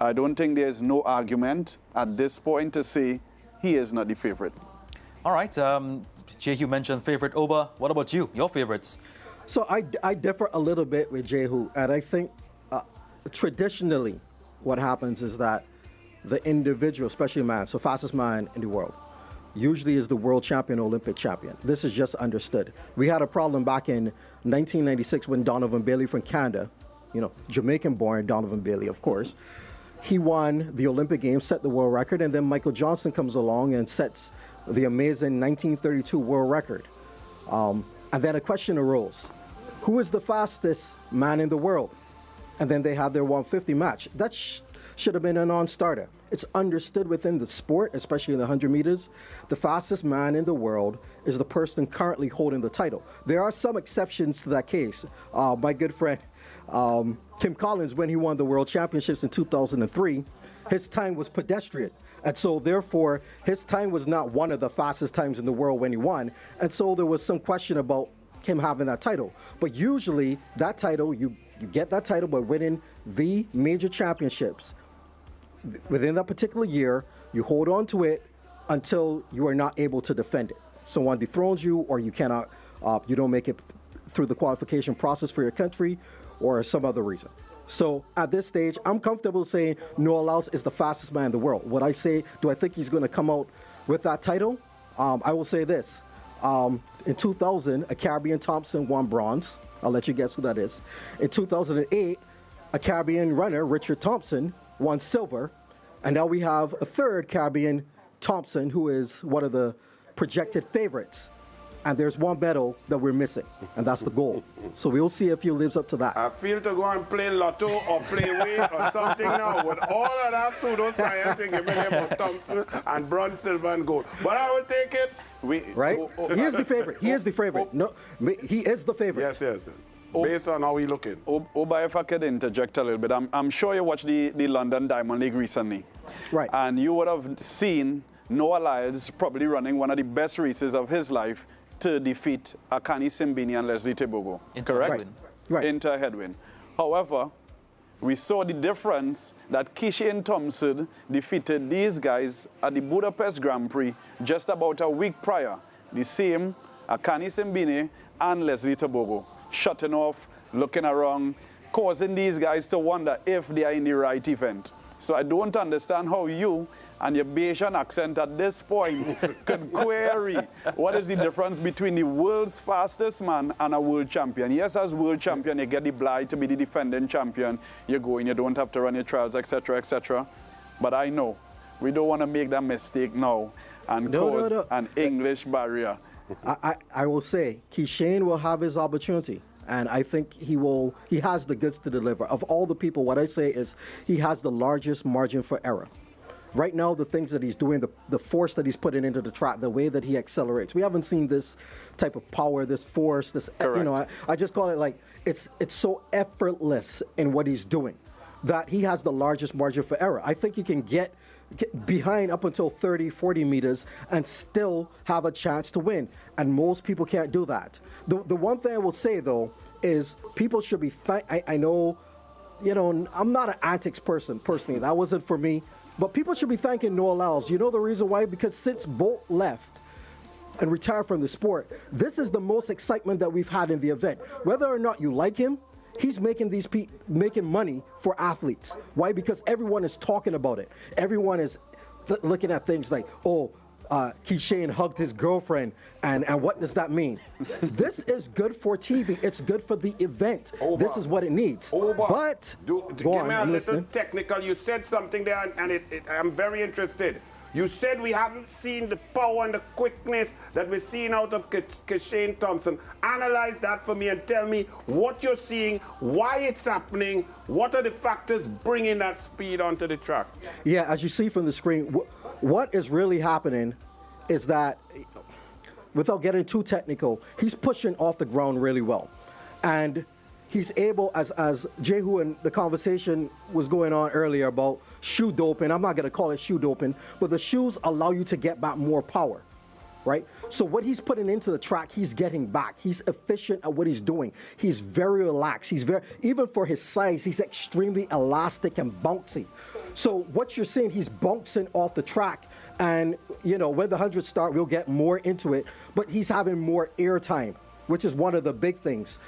I don't think there's no argument at this point to say he is not the favorite. All right, Jehu mentioned favorite. Oba, what about you? Your favorites? So I differ a little bit with Jehu, and I think traditionally what happens is that the individual, especially man, so fastest man in the world, usually is the world champion, Olympic champion. This is just understood. We had a problem back in 1996 when Donovan Bailey from Canada, Jamaican-born Donovan Bailey, of course, he won the Olympic Games, set the world record, and then Michael Johnson comes along and sets the amazing 1932 world record. And then a question arose: who is the fastest man in the world? And then they had their 150 match. That should have been a non-starter. It's understood within the sport, especially in the 100 meters, the fastest man in the world is the person currently holding the title. There are some exceptions to that case. My good friend Kim Collins, when he won the World Championships in 2003, his time was pedestrian. And so therefore, his time was not one of the fastest times in the world when he won. And so there was some question about him having that title. But usually that title, you get that title by winning the major championships. Within that particular year, you hold on to it until you are not able to defend it. Someone dethrones you, or you cannot, you don't make it through the qualification process for your country, or some other reason. So at this stage, I'm comfortable saying Noah Lyles is the fastest man in the world. What I say, do I think he's going to come out with that title? I will say this. In 2000, a Caribbean Thompson won bronze. I'll let you guess who that is. In 2008, a Caribbean runner, Richard Thompson, won silver. And now we have a third Caribbean Thompson, who is one of the projected favorites. And there's one medal that we're missing, and that's the gold. So we'll see if he lives up to that. I feel to go and play lotto or play weight or something now. With all of that pseudoscience, you give me about Thompson and bronze, silver, and gold. But I will take it. Right? He is the favorite. He is the favorite. No, he is the favorite. Yes. Based on how we looking. Oba, if I could interject a little bit, I'm sure you watched the London Diamond League recently. Right. And you would have seen Noah Lyles probably running one of the best races of his life to defeat Akani Simbini and Leslie Tebogo, correct? Right. Into a headwind. However, we saw the difference that Keisha Thompson defeated these guys at the Budapest Grand Prix just about a week prior. The same Akani Simbini and Leslie Tebogo, shutting off, looking around, causing these guys to wonder if they are in the right event. So I don't understand how you and your Bayesian accent at this point could query what is the difference between the world's fastest man and a world champion. Yes, as world champion, you get the blight to be the defending champion. You go and you don't have to run your trials, etc., etc. But I know we don't want to make that mistake now and cause an English barrier. I will say, Keishane will have his opportunity. And I think he has the goods to deliver. Of all the people, what I say is he has the largest margin for error. Right now, the things that he's doing, the force that he's putting into the track, the way that he accelerates, we haven't seen this type of power, this force, this, you know, I just call it like, it's so effortless in what he's doing that he has the largest margin for error. I think he can get behind up until 30, 40 meters and still have a chance to win. And most people can't do that. The one thing I will say, though, is people should be, I know, you know, I'm not an antics person, personally. That wasn't for me. But people should be thanking Noah Lyles. You know the reason why? Because since Bolt left and retired from the sport, this is the most excitement that we've had in the event. Whether or not you like him, he's making making money for athletes. Why? Because everyone is talking about it. Everyone is looking at things like, oh, Keishane hugged his girlfriend, and what does that mean? This is good for TV. It's good for the event. This is what it needs. But give me a little technical. You said something there, and I'm very interested. You said we haven't seen the power and the quickness that we're seeing out of Keishane Thompson. Analyze that for me and tell me what you're seeing, why it's happening, what are the factors bringing that speed onto the track? Yeah, as you see from the screen, what is really happening is that, without getting too technical, he's pushing off the ground really well. And he's able, as Jehu and the conversation was going on earlier about shoe doping, I'm not going to call it shoe doping, but the shoes allow you to get back more power, right? So what he's putting into the track, he's getting back. He's efficient at what he's doing. He's very relaxed. Even for his size, he's extremely elastic and bouncy. So what you're seeing, he's bouncing off the track. And, you know, when the 100 start, we'll get more into it, but he's having more air time, which is one of the big things.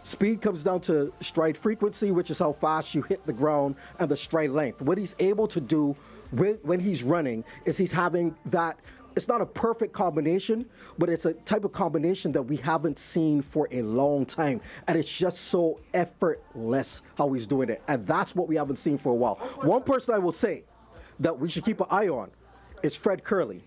Speed comes down to stride frequency, which is how fast you hit the ground, and the stride length. What he's able to do when he's running is he's having that, it's not a perfect combination, but it's a type of combination that we haven't seen for a long time. And it's just so effortless how he's doing it. And that's what we haven't seen for a while. One person I will say that we should keep an eye on is Fred Curley,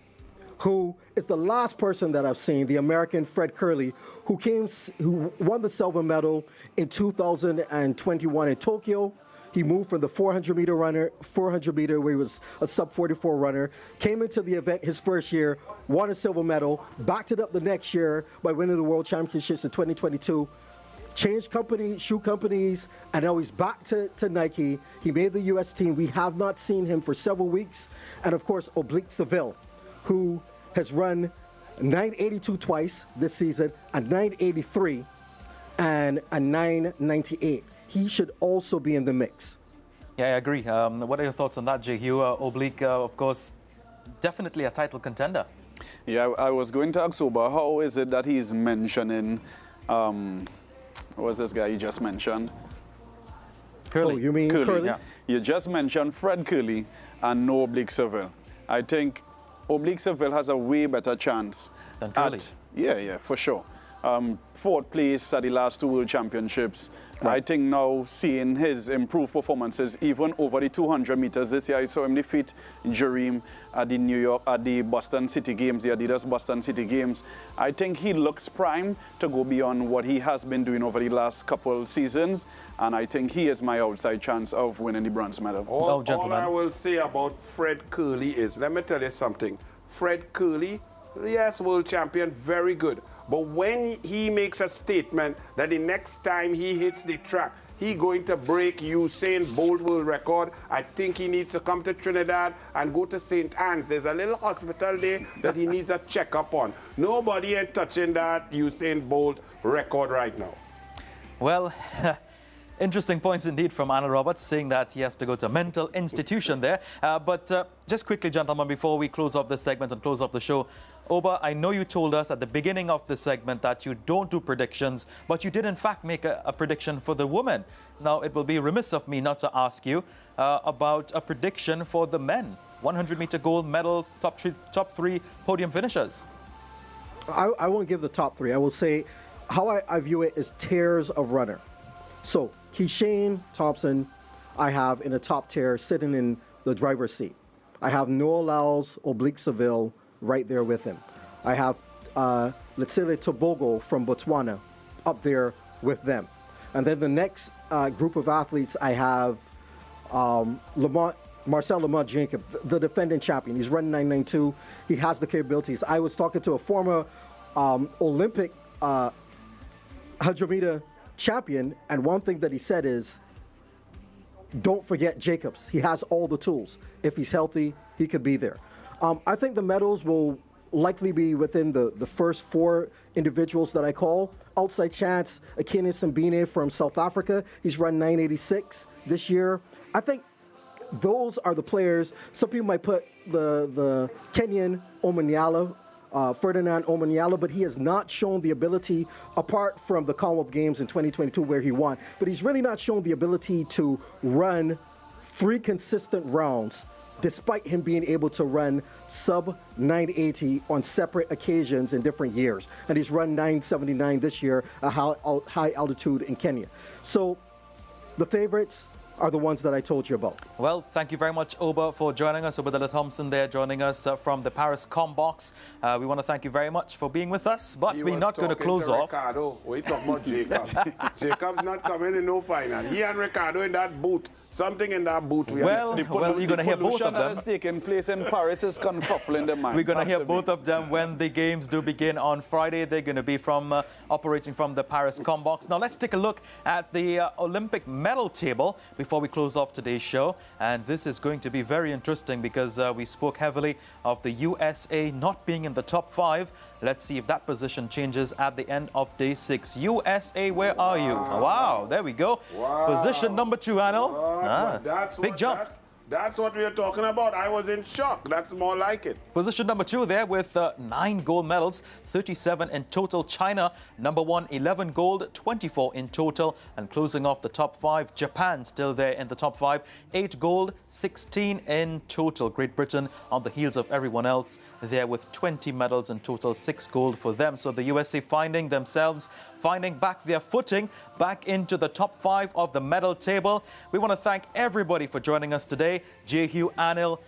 who is the last person that I've seen, the American Fred Curley, who won the silver medal in 2021 in Tokyo. He moved from the 400 meter where he was a sub-44 runner, came into the event his first year, won a silver medal, backed it up the next year by winning the World Championships in 2022, changed shoe companies, and now he's back to Nike. He made the U.S. team. We have not seen him for several weeks. And of course, Oblique Seville, who has run 982 twice this season, a 983, and a 998. He should also be in the mix. Yeah, I agree. What are your thoughts on that, Jehu? Oblique, of course, definitely a title contender. Yeah, I was going to ask Oba, how is it that he's mentioning, what's this guy you just mentioned? Curley. Oh, you mean Curley? Yeah. You just mentioned Fred Curley and no Oblique Seville. I think Oblique Seville has a way better chance than Curley. Yeah, for sure. Fourth place at the last two World Championships. Right. I think now seeing his improved performances even over the 200 meters this year, I saw him defeat Jareem at the Boston City Games, the Adidas Boston City Games. I think he looks primed to go beyond what he has been doing over the last couple seasons, and I think he is my outside chance of winning the bronze medal. All I will say about Fred Curley is, let me tell you something. Fred Curley, yes, world champion, very good. But when he makes a statement that the next time he hits the track, he going to break Usain Bolt world record, I think he needs to come to Trinidad and go to St. Anne's. There's a little hospital there that he needs a checkup on. Nobody ain't touching that Usain Bolt record right now. Well, interesting points indeed from Arnold Roberts, saying that he has to go to a mental institution there. But just quickly, gentlemen, before we close off this segment and close off the show, Oba, I know you told us at the beginning of this segment that you don't do predictions, but you did in fact make a prediction for the women. Now, it will be remiss of me not to ask you about a prediction for the men. 100-meter gold medal, top three podium finishers. I won't give the top three. I will say how I view it is tiers of runner. So, Keishane Thompson, I have in the top tier sitting in the driver's seat. I have Noah Lyles, Oblique Seville, right there with him. I have Letsile Tobogo from Botswana up there with them. And then the next group of athletes, I have Marcel Lamont Jacob, the defending champion. He's running 992. He has the capabilities. I was talking to a former Olympic 100-meter champion, and one thing that he said is, don't forget Jacobs. He has all the tools. If he's healthy, he could be there. I think the medals will likely be within the first four individuals that I call. Outside chance, Akini Simbine from South Africa. He's run 986 this year. I think those are the players. Some people might put the Kenyan Omanyala, Ferdinand Omanyala, but he has not shown the ability, apart from the Commonwealth Games in 2022 where he won, but he's really not shown the ability to run 3 consistent rounds, despite him being able to run sub 980 on separate occasions in different years. And he's run 979 this year at high altitude in Kenya. So the favorites are the ones that I told you about. Well, thank you very much, Oba, for joining us. Obadella Thompson there joining us from the Paris Combox. We want to thank you very much for being with us, but we're not going to close off. Ricardo, we talk about Jacob. Jacob's not coming in no final. He and Ricardo in that boot. Something in that boot. Well, you're going to hear both of them. That is taking place in Paris is confuffling the mind. We're going to hear both of them when the games do begin on Friday. They're going to be from operating from the Paris Combox. Now, let's take a look at the Olympic medal table before we close off today's show. And this is going to be very interesting because we spoke heavily of the USA not being in the top 5. Let's see if that position changes at the end of day 6. USA, where are you? Wow, there we go. Wow. Position number 2, Anil. Big jump. That's what we are talking about. I was in shock. That's more like it. Position number 2 there with 9 gold medals, 37 in total. China, number 1, 11 gold, 24 in total. And closing off the top 5, Japan still there in the top 5, 8 gold, 16 in total. Great Britain on the heels of everyone else there with 20 medals in total, 6 gold for them. So the USA finding back their footing, back into the top 5 of the medal table. We want to thank everybody for joining us today. Jehu, Anil,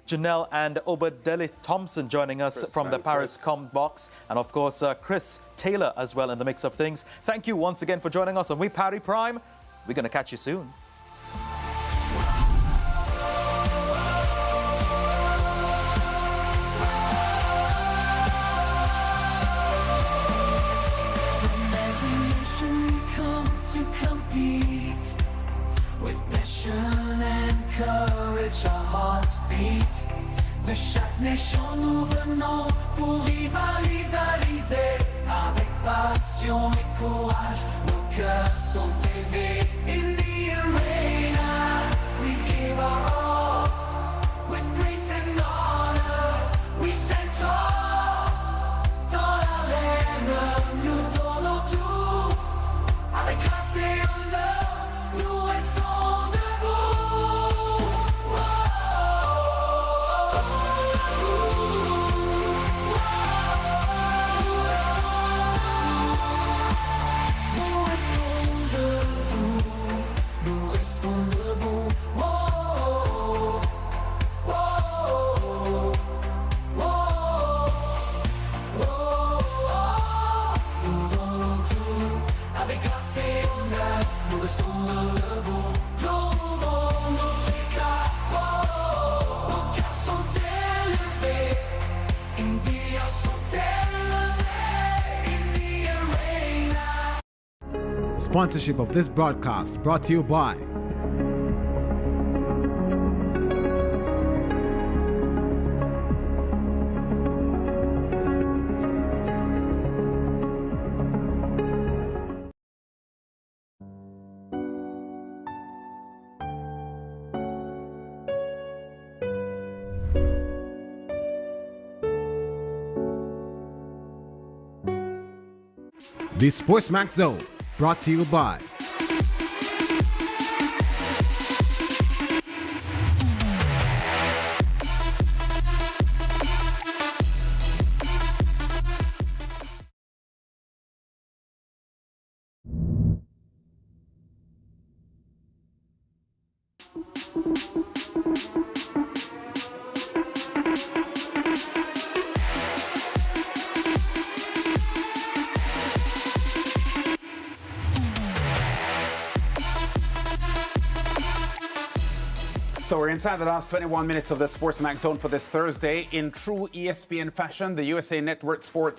Janelle and Obadele Thompson joining us from the Paris Combox. And of course, Chris Taylor as well in the mix of things. Thank you once again for joining us on We Parry Prime. We're going to catch you soon. Courage, our hearts beat. De chaque nation, nous venons pour rivaliser. Avec passion et courage, nos cœurs sont élevés. In the arena, we give our all. With grace and honor, we stand tall. Dans l'arène, nous donnons tout. Avec grâce et honneur, nous restons debout. Nous restons debout. Sponsorship of this broadcast brought to you by the SportsMax Zone, brought to you by So we're inside the last 21 minutes of the SportsMax Zone for this Thursday. In true ESPN fashion, the USA Network Sports